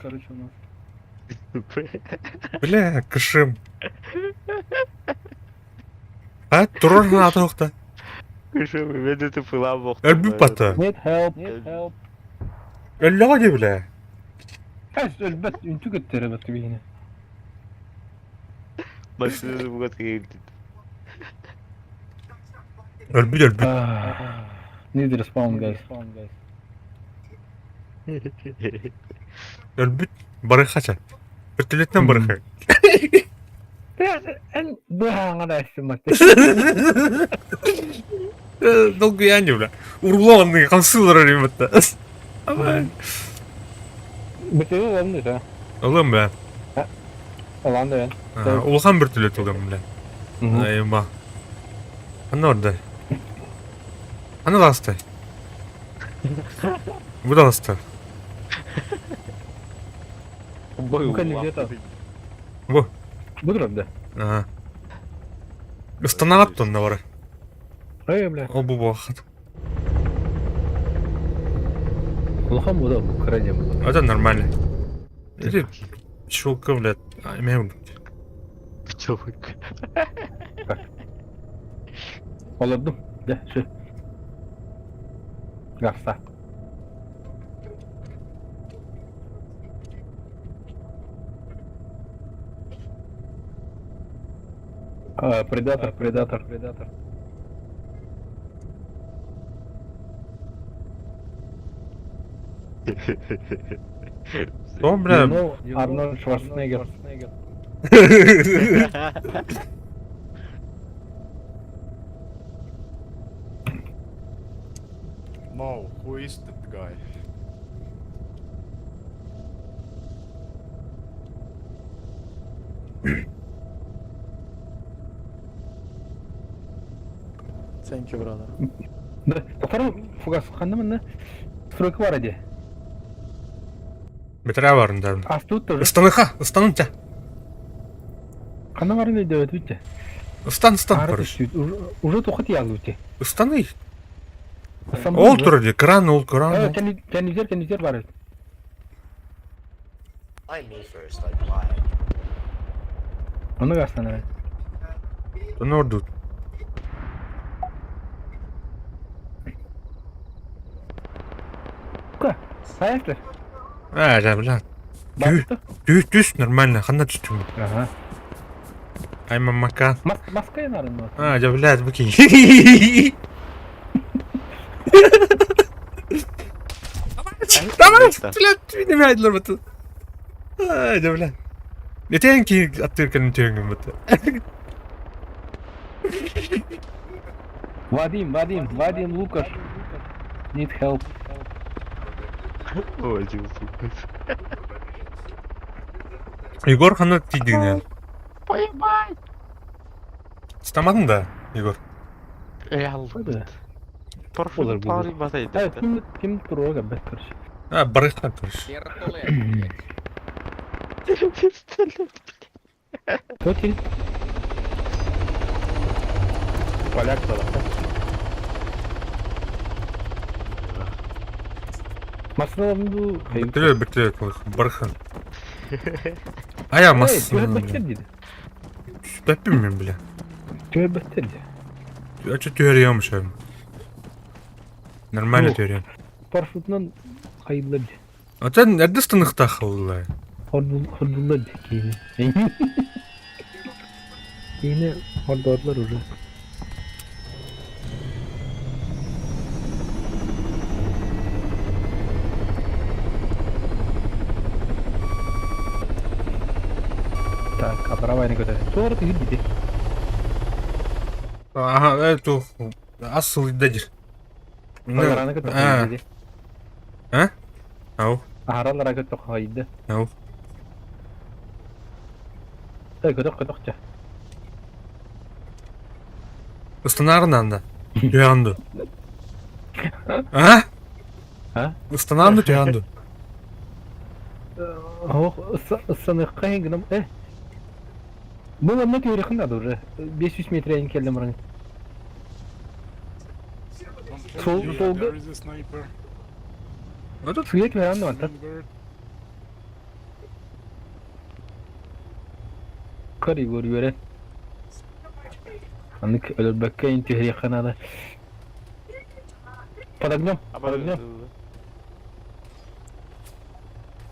B: Bile kışım. Ha durur mu atı yokta?
A: Kışım ben de tıpılan boktum.
B: Elbip batı.
C: Need help.
B: Elle hadi bile.
C: Kaç elbet üntü götürü batı bir yine.
A: Başınızı bu kadar eğildin.
B: Ölbüt.
C: Need respawn guys.
B: Ölbüt. Barık kaçar. Bir tületten barık.
C: En bu hangada açtım.
B: Dolgu yani bile. Urulamadın kalsınlar arayayım hatta. Aman.
C: Bitti mi oldu ha?
B: Oğlum be.
C: Ulan da ben.
B: Ulkan bir tület oğlum bile. Eyvah. Hani orada? Hani lastay? Bu da lastay.
A: Boy
C: Bu kadar güzel tabii.
B: Bu.
C: Bu durumda.
B: Aha. Istana attın da var.
C: Öyle bile.
B: O bu vakit.
C: Ulhan bu da bu kıracağım.
B: Это нормально. Или щелка, блядь. Имею.
A: çabuk.
C: Olurdum. De şu. Garsa. Predator.
B: Что,
C: You
B: бля?
C: know Arnold Schwarzenegger.
D: No, who is that guy?
G: Thank you, brother.
C: Doktorum fugas kandı mı ne? Stroke var hadi.
B: Бетра var da.
C: Astı tuttu.
B: Istanınca.
C: Kanı var ne de ötüce.
B: Istan
C: Ağrı
B: короче.
C: düştü. Уже тохот yazdı ötü.
B: Istanı. Ol turadi. Kran ol kran.
C: Evet, kendinizer var.
H: I'm me first, like why?
C: Onu versene.
B: Ne oldu?
C: Hayırdır?
B: Да, бля.
C: Bastı.
B: Düz нормально. Хана düştüm.
C: Aha.
B: Ayma makan.
C: Maska yanarın mı?
B: А, да, блядь, баки. Давай, блядь, видим айдлар батı. Ay, да, блядь. Neden ki attırken tüyengüm batı.
C: Vadim, Lucas. Need help.
A: Babacım.
B: Егор хана тидin yani. Tutamadın da Егор.
A: Ey Allah.
C: Hadi.
A: Parfüm
C: Olur, bu.
A: tarihi bataydı.
C: Evet, kim duruyor galiba karşı.
B: Ha, barıklar karış.
C: Kötü. Polak da var. Masrafın bu.
B: Бітіре, бархан. Aya mas.
C: Tühbetler dedi.
B: Ben bilmiyorum bile.
C: Tühbetler dedi.
B: Açı tüyeriyormuş abi. Нормально
C: Yok.
B: tüyeriyorum.
C: Paraşütünden kayıtlar dedi.
B: Atan nerede sınıfta vallahi.
C: Hordullar dedi. Yine hordorlar orada. Так, а права не готовы. Sonra da gidi.
B: Aha evet o. Asıl iddiadır.
C: Oralara götür dedi.
B: Ha? Au.
C: Aralara götür haydi.
B: Au.
C: Götür.
B: Istanarından da. Tüyandı. Ha?
C: Ha?
B: Istanarında tüyandı.
C: Oh, ıssanık kayıngınım. Bu ne diyor yakında dur. 500 metreye inkeldim ranı.
D: Don't
C: So-
D: tell me
C: so
D: there
C: good.
D: is a sniper.
B: O da
C: Sürekli veren de var.
D: Hummingbird.
C: Karı görüyor. Anlık ölür bakayın tühri kanalı. Padagnom.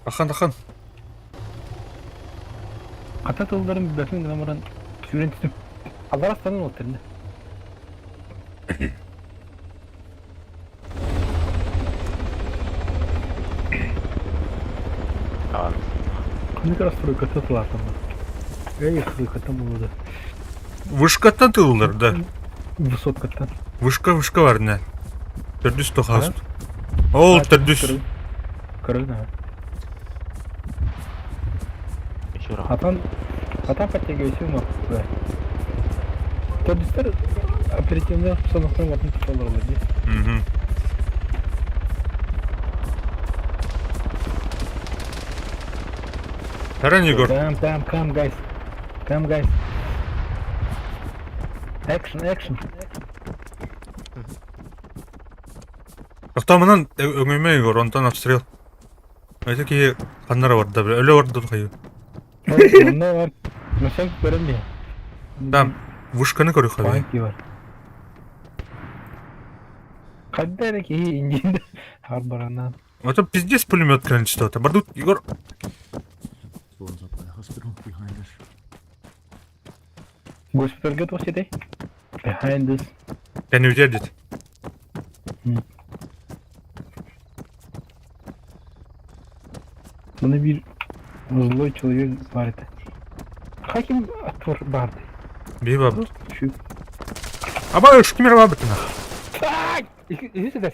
B: Akan.
C: Ata tolların bir bakın numaran Süren tuttum. Allah hastanın otelinde.
A: Abi.
C: Ne kadar stroyka tutular sana. Эй, стройка там burada.
B: Вышкаттан тылылар, да.
C: Высоткаттан.
B: Вышка бар, не. Төрдүс тохас. Ол төрдүс.
C: Кырылды.
A: Еще раз.
C: Атан подтягивайся, но. Төрдүстер оперативно соноктан ватын tutulur oldu.
B: Мгм. Таран Егор.
C: Come guys. Come guys. Action.
B: Тохтамынан өңөймө Егор, онтан обстрел. Это ки ханнара бар да, өлө бар да кайы.
C: Onda var. Mesela görünmüyor.
B: Там вышканы көрүп калды.
C: Banki var. Kadar ki incinde harbarandan.
B: Это пиздец пулемет крен что-то. Бардут, Егор.
C: Госпиталь get was today? Behind us.
B: Beni ücret.
C: Bana bir zlой человек var. Каким отвор vardı?
B: Bir bab.
C: Şu.
B: Ama öşkümür var bütün.
C: Ай! Иди сюда.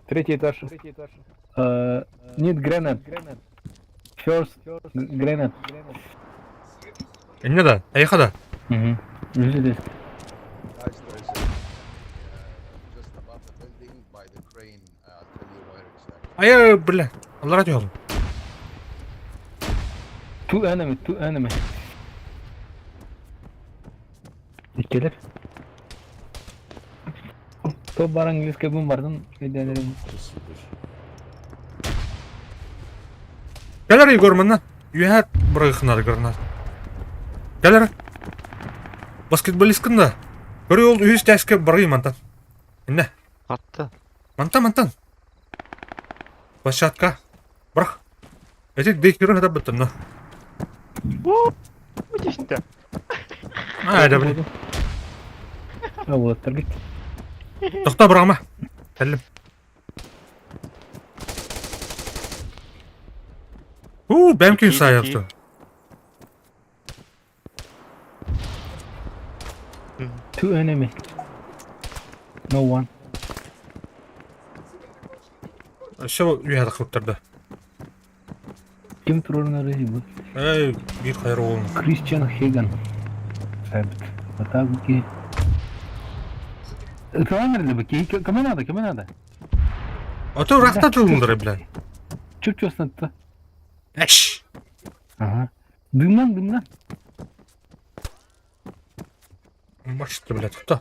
C: Третий этаж. Need grenade. First grenade.
B: Ne da? Ayıkada.
C: Иди сюда.
F: Guys, there is a, just above the building by the crane. I'll tell you where exactly.
B: Ay bile. Allah razı olsun.
C: Two enemy. İkiler. Top var İngilizce bum vardan gidelim.
B: Gelir Егор мындан. Үйәт бұрайықынады көрінады. Gelir. Баскетболисткін да. Көрі ол үйіз тәске бұрай мантан. Не?
A: Attı.
B: Мантан. Площадка. Бұрақ. Этик дейкерін әдіп біттім, да.
A: Иди сюда.
B: Айда біле.
C: А вот торгит.
B: Тоқта бұрағыма. Тәлім. Бәмкін сайықты.
C: Two enemy. No one.
B: Şu үйәді қылыптырды.
C: Kim turunları bu?
B: Эй, bir қайры олын.
C: Christian Hagan. Sabit. Вот ki. Tamam nerede bu? Kime nada?
B: Ото рақта тұлындыры біле.
C: Çok osnattı.
B: Әш.
C: Aha. Dımdan.
B: Башықты біле тұқты.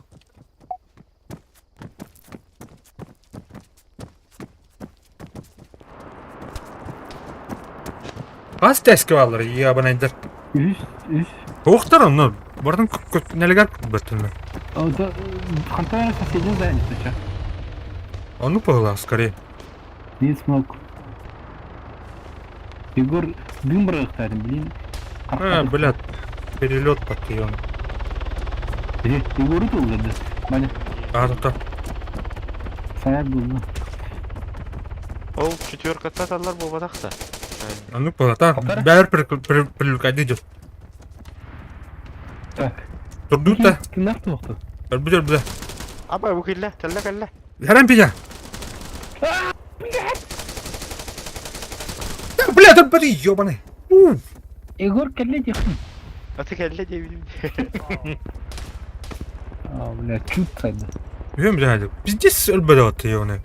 B: Аз тәскі балыр, ябанайдар.
C: Üst.
B: Оқтар оны, бардың көп нәлігер көтбеттін мен.
C: O da kantar соседям занят сейчас.
B: Onu пағыла, скорее.
C: Не смог. Егор дым бұрықтарын, блин.
B: Блядь, перелет подтый он.
C: Егор'u tolladı. Bana
B: Тұқты.
C: sayar buldu.
A: Ол четверка татарлар болмадақ та.
B: Onu пағыла, та, бәрі бірлік әді жүр.
C: Так.
B: Тұрды да,
C: Ты нахто оқты?
B: біле.
A: Аба бүкілі, тілі.
B: Әрәм пейя. Блядь, он бәрі, ебаный.
C: Егор кәлі дехін.
A: Аты кәлі деймін.
C: Бля, чут сайды.
B: Үйен біле, пиздец өлбәді отты, ебаный.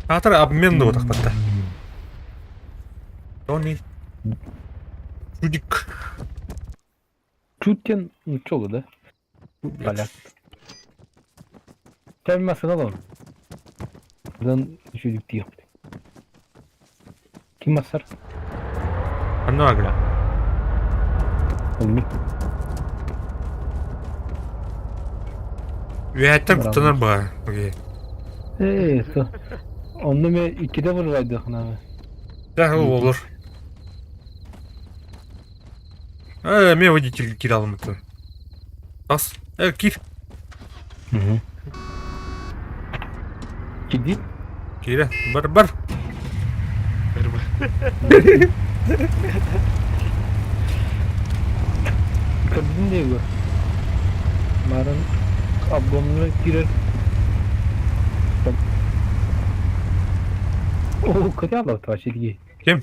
B: Атыр обмен да отақ батта. Тони. Чудик.
C: Чуттен çoğu da. Поляк. Gelmezsin oğlum. Buradan çocuk diyor. Kim basar?
B: Anne agla.
C: Olmuş.
B: Üyetten kutanır bana. Okey.
C: So. Onu mu 2'de vuraydık abi.
B: Ya o olur. Мен водительге кире алмады. Тас. Кир.
C: Киди.
B: Кире. Бар.
C: Kadın diye gör. Marın ablamına girer. Oo, качало то Сергей.
B: Кем?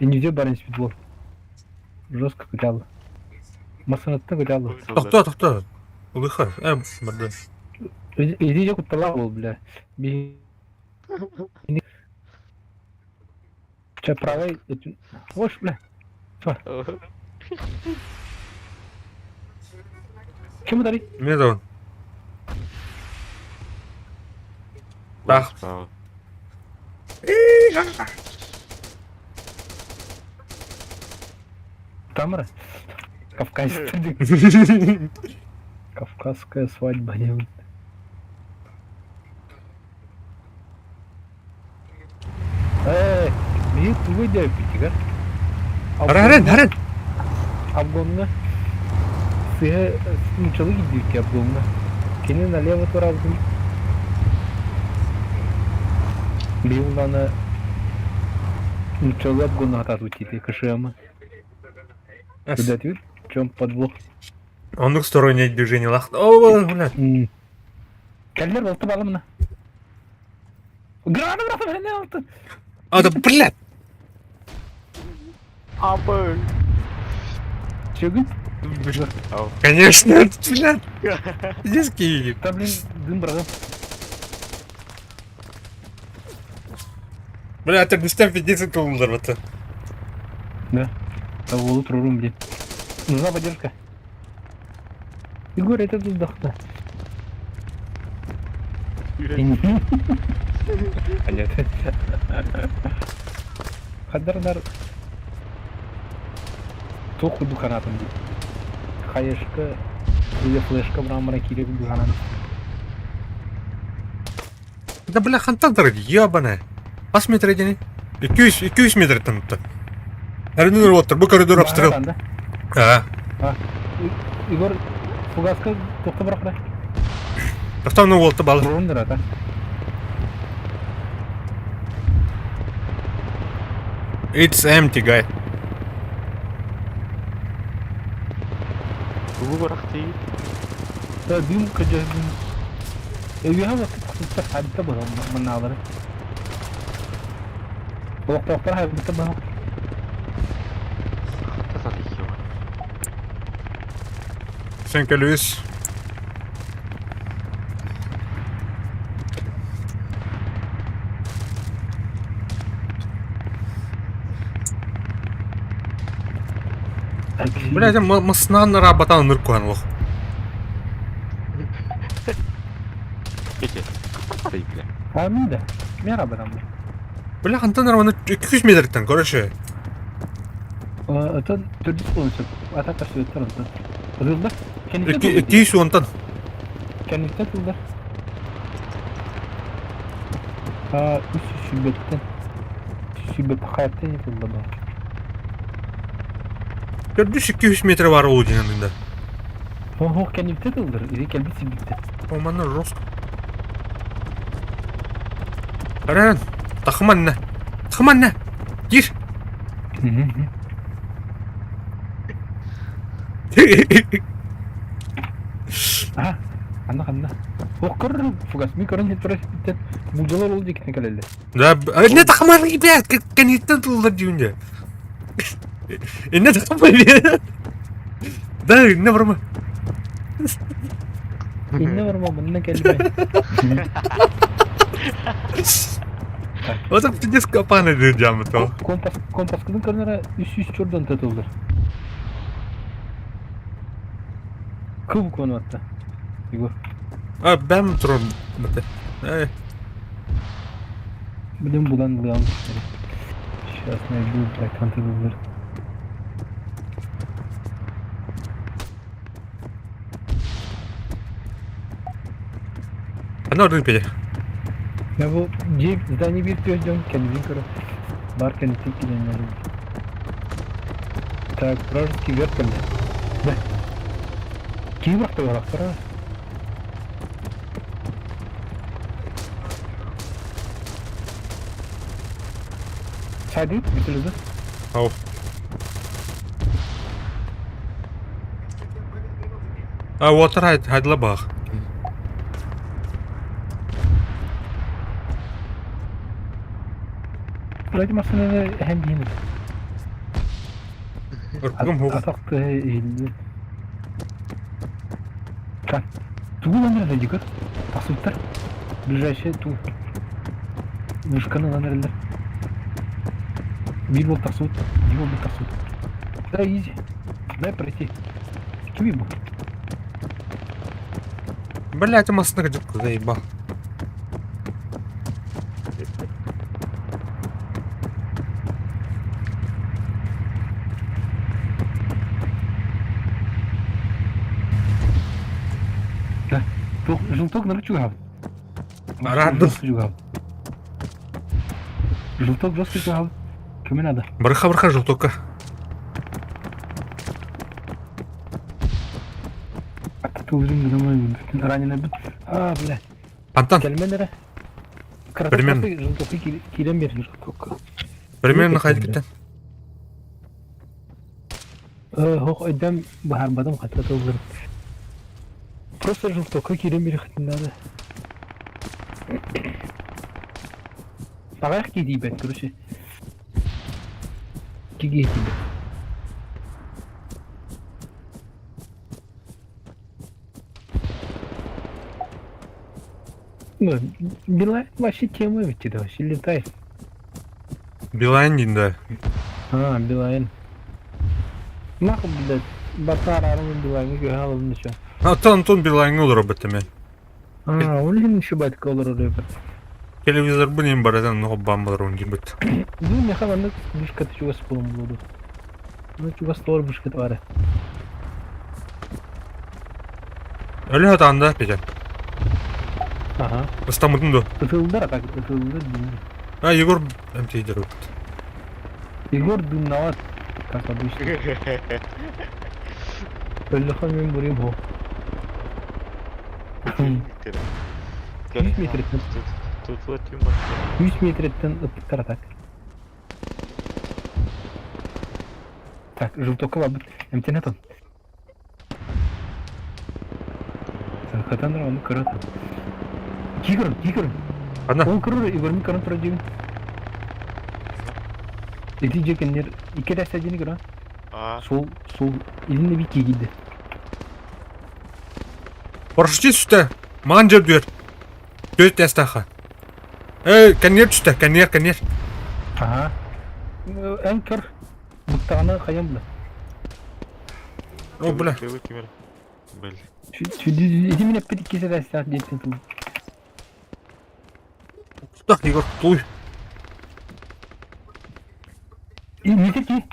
C: İngilizce barış futbol. Жестко качало. Масанатта качало.
B: Тоқта. Улыха. Барды.
C: İngilizce kutlar ol bile. Bir Çapravay için. Hoş bile. Kim udarı?
B: Мен да. Бах.
C: Тамара. Кавказская. Кавказская свадьба. Bir video yapıyor.
B: Harен.
C: Ablamla suya uçalı gidiyor ki ablamla. Kendin налево tur aldım. Bir yıldan uçalı ablamla hatat uçuydu kışığımı. Куда ты? В чем подвох?
B: Одностороннее движение лахт. О, блядь.
C: Келдер болтып алым мына. Гранат не алды.
B: Да, блядь.
A: Абы.
C: Чөгүн?
B: Конечно, блядь. Здесь киви.
C: Та блин, дым брагам.
B: Блядь, ты быстро 50 долларов это.
C: Да. Волу трурум, блин. Нужна поддержка. Егор, это тут сдохла. Понятно. Хадардар. Току духанатым дейді. Қайышқы, үйе флешка бұрамыра керек духанатым.
B: Да, бля, хантантар, ебаная. Посмотри, дени. 200 метр там. Коридор отыр, бұл коридор обстрел.
C: Егор, фугаска тоқты бірақ да.
B: Тоқтауны олды балы.
C: Бұрындыр ата.
B: It's empty, guy.
A: Бұл бірақ дейін.
C: Дым көжегін. Үйе вақытта хадта бұған мұналары. Оқтақтар хадта бұған.
B: Thank you, Luis. Блядь, масынан работал ныркуан лох.
A: Peki. Bekle.
C: Amin de. Merhaba adam.
B: Бля, хантан равно 200 метрден, короче.
C: Это түрдіс болыншы. Атақа сөйттір онтан. Рылдар?
B: 200 онтан.
C: Кәніктен тылдар. Үш шүбеттен. Шүбет қайттен етілді бұл.
B: 200 метр var o yanında.
C: Oho, kәніктен тылдар. Иде кәлбі сибікті.
B: Omanda жестко. Аран, тахманна. Гир.
C: Анда. Оқыр, фугас, ми көрін хет тұрас біттен. Мұжалар ол декетіне кәлелі.
B: Да, не тахман, ребят, кәнеттен тылдар дейінде. Не тахман, да, не варма.
C: İnne var mı? Bununla kelime.
B: O zaman bir disk kapağını edeceğim to.
C: Kompas kızın karnına 300 çordan tatıldır. Kıl konu hatta. Igor.
B: Ben mi turum?
C: Bilin bulandığı almışları. Şahsına bir bırak tatıldır.
B: Ana orada peki.
C: Ya bu James zdanie bir diyor canım kendini kırı. Var kendisi gidenler. Так, вражеский вертолет. Да. Ким бақты барақтара? Сайды, бітілді.
B: Ау. Water haydi la bak.
C: Burayı masana hem değil.
B: Örpüm hu.
C: Ataktı eğildi. Kan. Тугу номер дадик. Тасуттар. Ближайший ту. Вышканы номерлер. Бир бол тасут. Бир бол тасут. Да, изи. Дай пройти. Киви был.
B: Блять, массна где заебал.
C: Желток на рычагах.
B: Рады.
C: Желток жесткий жал. Кому надо?
B: Барха желтока.
C: Тулжин домой. Раненый бит. А, бля.
B: Антон,
C: Кельменлere.
B: Примерно.
C: Желток килем бер желток.
B: примерно haydi gitten.
C: Хох ödem bahar badam hatta toldur. Просто желток килем бер надо. Багах ки дибет короче. Киги дибет. Ну, Билайн вообще тема ведь это вообще летай.
B: Билайн дейін.
C: Ha, Билайн. Нахуй, блядь, батар армын Билайнға көй алып неші.
B: Антон Билайнға olur o bітіме.
C: Олеген еще батка olur oraya bak.
B: Телевизор bu neyim baradan o bambalar onun gibi bit.
C: Ну, мне хаванlık бишкаты чугас полым болды. Ну, чугас doğru бишкаты var.
B: Öyle hatanda peki.
C: Ага.
B: İstanbul'un da.
C: Itıldılar так, ытылды.
B: Ha Yegor MT'dir o.
C: Егор дымнават, как обычно. Өлліхан мен бұрым хо. 100 метрден.
A: Тут вот юмор.
C: 100 метрден ıpıttara так. Так, желтока var. Emtine ton. Sen katandır onu kırat. Кигрын.
B: Ana.
C: Ол кырыр, Игорьмин кырын тұра жегін. Эти жекендер, ике дәстә жені кыра. Сол, изінде bir кигиді.
B: Парашютist üstte. Mağan cep diyor. Göz destaha. Kanyer üstte. Kanyer.
C: Ага. En kır. Bıktağına kayam bile.
B: O bula.
A: Блин.
C: Şu izimine hep bir ikisi dәстә jettin tulu.
B: Tutak Yegor. Uy.
C: Nedir ki?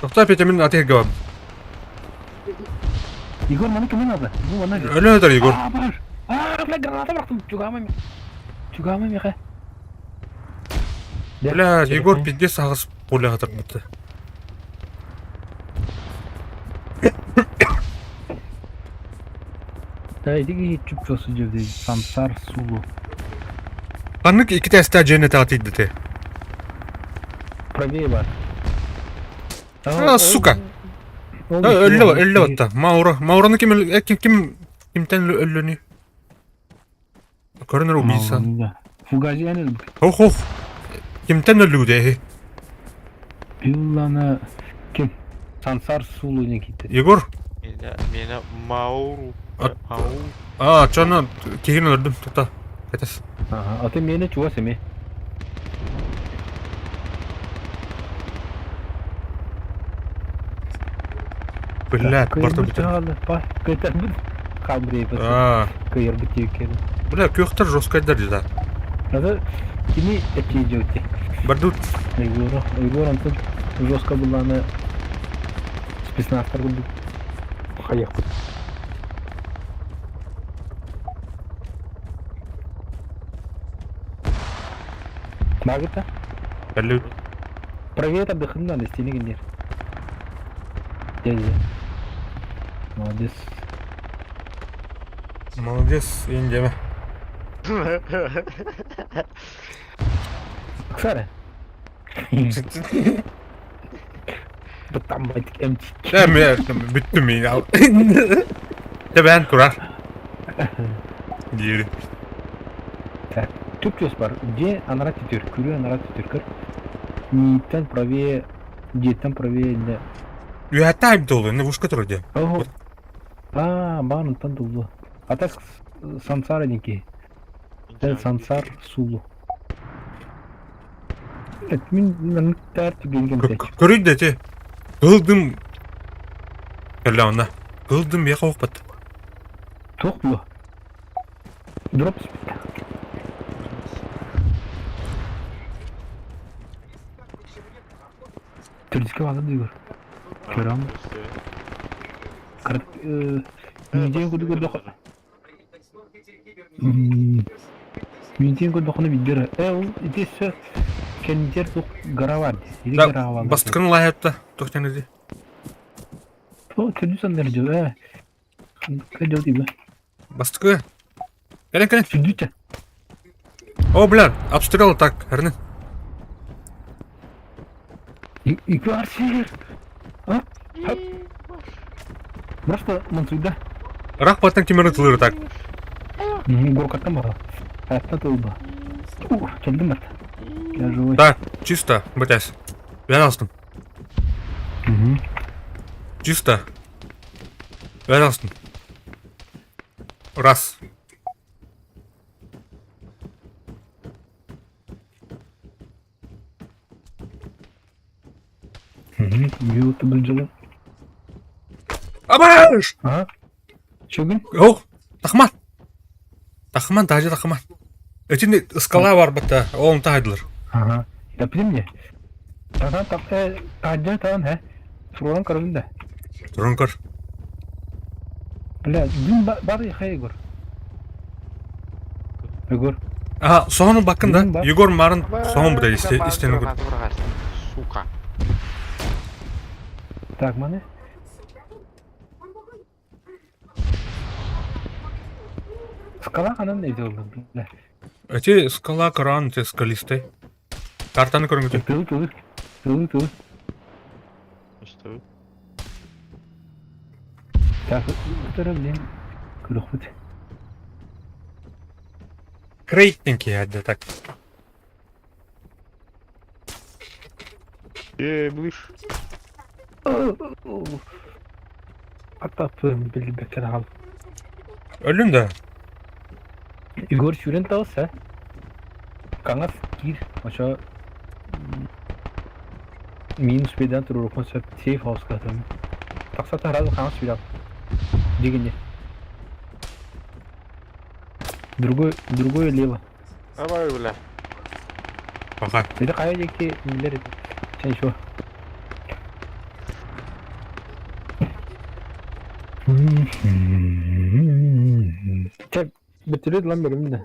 B: Doktor Petemin ateş gavab.
C: Igor bana kimin adı? Bu bana diyor.
B: Öyle nedir Yegor?
C: Var. Lan granata bıraktım. Çugamam ya.
B: Öyle Yegor pidde sağız pole hatır bitti.
C: Haydi ki hiç çupçosu cevdi. Samsar sulu.
B: Kanlık iki teste cennet atıydı te.
C: Правее var.
B: Suka. Öyle vatta. Maura'nın kimden öllünü? Görünür o bilsen.
C: Fugazi enel.
B: Hoh. Kimden öllü de?
C: Yıllana kim? Sansar sulu ne gitti?
B: Yegor.
A: Меня Мауру.
B: Çana kehin öldüm tuta. Etes.
C: Aha, atım yine çuva semi.
B: Блядь, barda bitir.
C: Bak, kötü bir kabrayı basın. Kıyır bitiyor kerim.
B: Бля, kökter жоскайдар да.
C: Надо kimi etkileyici.
B: Бардут.
C: Игор Антон жестко была на спецназтар был. Хаях. Магита?
B: Belli.
C: Проверь отдохнуть надо, стены генер. Деді. Молодец.
B: Молодец, ендеме.
C: Ксара. Там байтик эмчик.
B: Büttüm yine al. De ben kurar. Diğeri.
C: Türk var. Где она тетер? Курю она тетер. Ниттен правее, где-тен правее de.
B: Üyetten ayıp da oluyor. Ne vuşka duruyor.
C: Ого. Bağın tan dolu. Atak Sansar dinki. Sansar sulu. Evet, ben tertip gelgem tek.
B: Körüydü de. Kıldım. Gel onda. Kıldım ya kavuk battı.
C: Tok bu. Drop speed. Türkiye var diyor. Keram. Karat Müziğin kudu dokun. Müziğin kudu dokunu bildir. O idesi kendiler dok gara vardı. İdi gara vardı.
B: Bastıkını layatta. Doktan edi.
C: O türlü sandır diyor. Kaçıyor diyor.
B: Bastıkı. Gelin.
C: Türlü.
B: О, блядь, обстрел так, Эрнин.
C: İlk var şey. Ha? Hop. Просто Мансуйда.
B: Рақ баттан кемері тылыры так.
C: Горкаттан бара. Hayattan tıldı. Geldim ben. Я живой.
B: Да, чисто, батясь. Ben astım. Чисто. Ben astım. Раз.
C: Юты бülcülü.
B: Абаш!
C: Ha? Çögün.
B: Оу, тахман. Тахман, даже тахман. Этinde ıskala var batta, oğlum tahaydılar.
C: Aha. Yapayım ya. Tamam tamam he. Soran karılın da.
B: Durun kır.
C: Bля, dün bari hay Igor. Igor.
B: Aha, soğanın bakın
C: Dün
B: da,
C: bak.
B: Yegor marın soğan burada isteni kır.
A: Сука.
C: Так, mane. Скала kanan neydi oldu? Bля.
B: Эти скала кран, эти скалистые. Картаны көріңіз.
C: Тылы.
A: Что?
C: Так, второй, блин. Кудох быть.
B: Крейтненький, да так.
A: Блыш.
C: Atapım belli bekler al.
B: Ölün de.
C: Igor şuren tavus ha. Kangas gir aşağı. Minus birden turur konsept safe house katım. Taksa tarafı kangas bir al. Дигни. Другое лево.
A: Давай, бля.
B: Пока.
C: Это каяки нелер. Sen şu. Çek bitirdi lan bölümünde.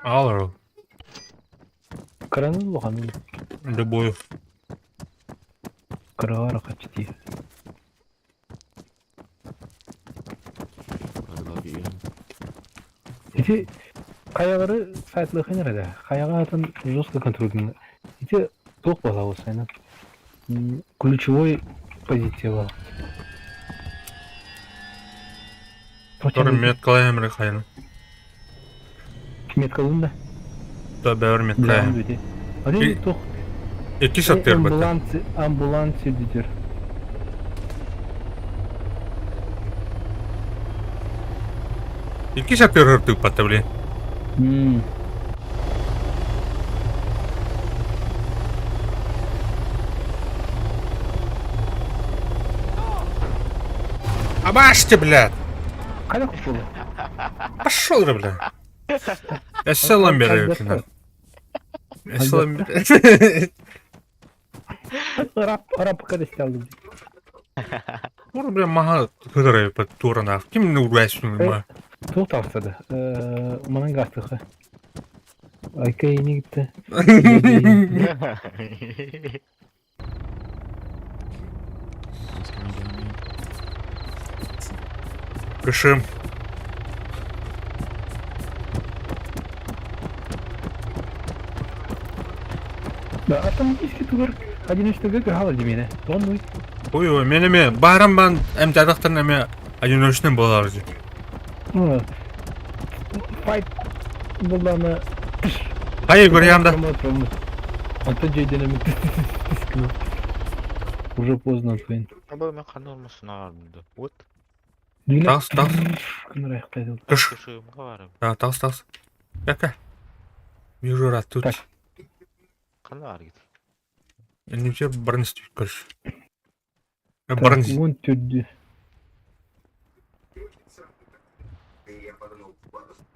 B: Alır o.
C: Karanın bakalım.
B: Любую.
C: Karara kaç diye. İşte kayaları saytlığı nerede? Kayaga atan жестко контроль. İşte тоқ бала осы айнан. Ключевой позиция бала.
B: Который меткалай әмірі қайын.
C: Меткалын да?
B: Да, бәуір меткалай әмірі.
C: Өте. Один тоқ.
B: Екі шаттер бәтті.
C: Амбулансы дедер.
B: Екі шаттер ұртып бәтті, блин. Абашьте, блядь!
C: Қайда құш болды?
B: Пошел же, блядь! Я селом беру, блядь. Я селом беру.
C: Арап қадесте алдым.
B: Bunu bir maha hıdırı yapıp turuna. Kim uğraşsın mı?
C: Тоқ тапсырды. Мұның қастықы. Айка ені кетті.
B: Решим.
C: Да, автоматически тугар одиночныйга кыргал демене. Тонный.
B: Ой, мен барам бан эмтадактан эме одиночный болар же.
C: Ну, файт буланы.
B: Hayır görüyorum da.
C: Ата жейденеме. Уже поздно отвен.
A: Аба мен қандай болмасын ағарымды. Вот.
B: Тас.
C: Кыныр аяқтайды.
B: Кыш.
A: Кышығымға барым.
B: Тас. Яка. Вижу рад тут.
C: Так.
A: Қандай ағар кетті?
B: Немше барныс кыш.
C: Так,
B: Барныс.
C: вон түрді.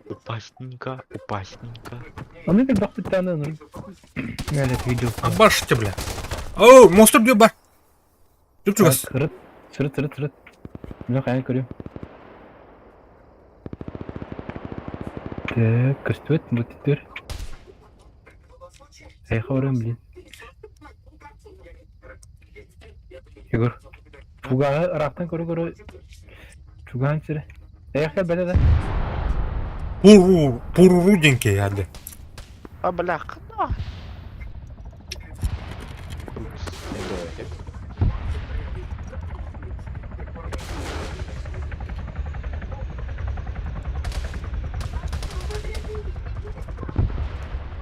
A: Упасненько.
C: А мне тогда хоть таны, ну. Мялет видео.
B: Абашты, бля. Оу, монстр диyor бар. Жүп-жүгас.
C: Сырыт. Мен қайын көрем. Так, көстөт, бұттыр. Айқа орам, блин. Егор. Чугаға ырақтан көрі. Чугаға сірі. Айқа бәді да.
B: Пуруру деньки яды.
A: А, бля, қандай?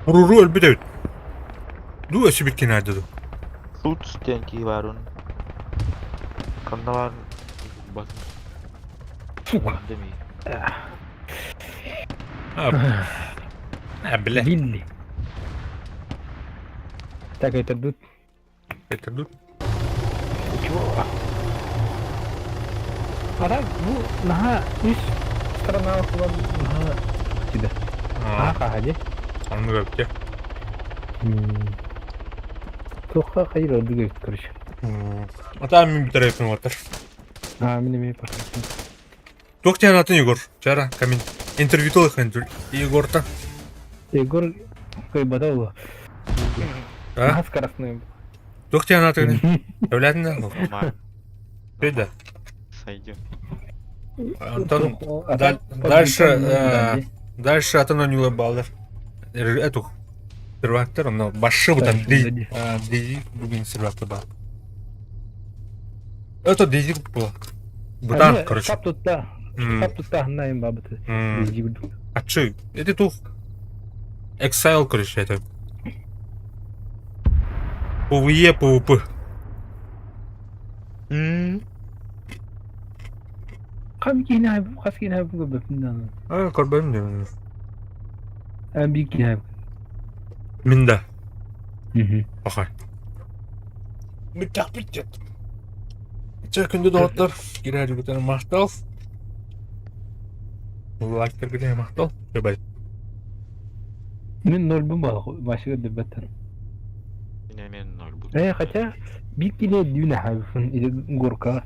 B: Пуруру өлбі дөйт. Ду өсі біткен айды ду.
A: Су түстен кей бар оның. Қандай бар? Басым. Демей.
B: Бля.
C: Вилли. Так, это тут.
B: Это ду.
C: Чего? А так, ну, наха, иш, страна около, наха, тебя. Хаха,
B: Анны көпте.
C: Тоха, хайыр орды көйт, короче.
B: Ата мен бітіретін отыр.
C: Менеме пахнет.
B: Тоқтен атын Егор. Жара, камин. Интервью толықын Егорта.
C: Егор, кой бадау.
B: А?
C: Скоростной.
B: Тоқтен атын. Өвләдің да?
A: Нормально.
B: Пейді.
A: Сойдем.
B: Антон, дальше атын онюлы балдар. Эту. Сервактор, но башы бұтан. Дейзи бүгін сервактор бар. Это дейзи бұл. Бұтан, короче.
C: Шап тутта, наим бабыты.
B: А че? Это тух. Exile, короче, это. PvE, PvP.
C: Қам кейін айып, қас кейін айып көбіп.
B: Көрбеймін де.
C: Әмбей кейін айып.
B: Минда. Ағай. Биттақ биттет. Күнді доғыттар. Керәрі көтені мақтал. Лайктар көтені мақтал. Көбай.
C: Мен нөл бұн балық, башыға дөббәттен.
A: Мен нөл бұл.
C: Хотя, bir kilo düğüne hafifin ili gorka.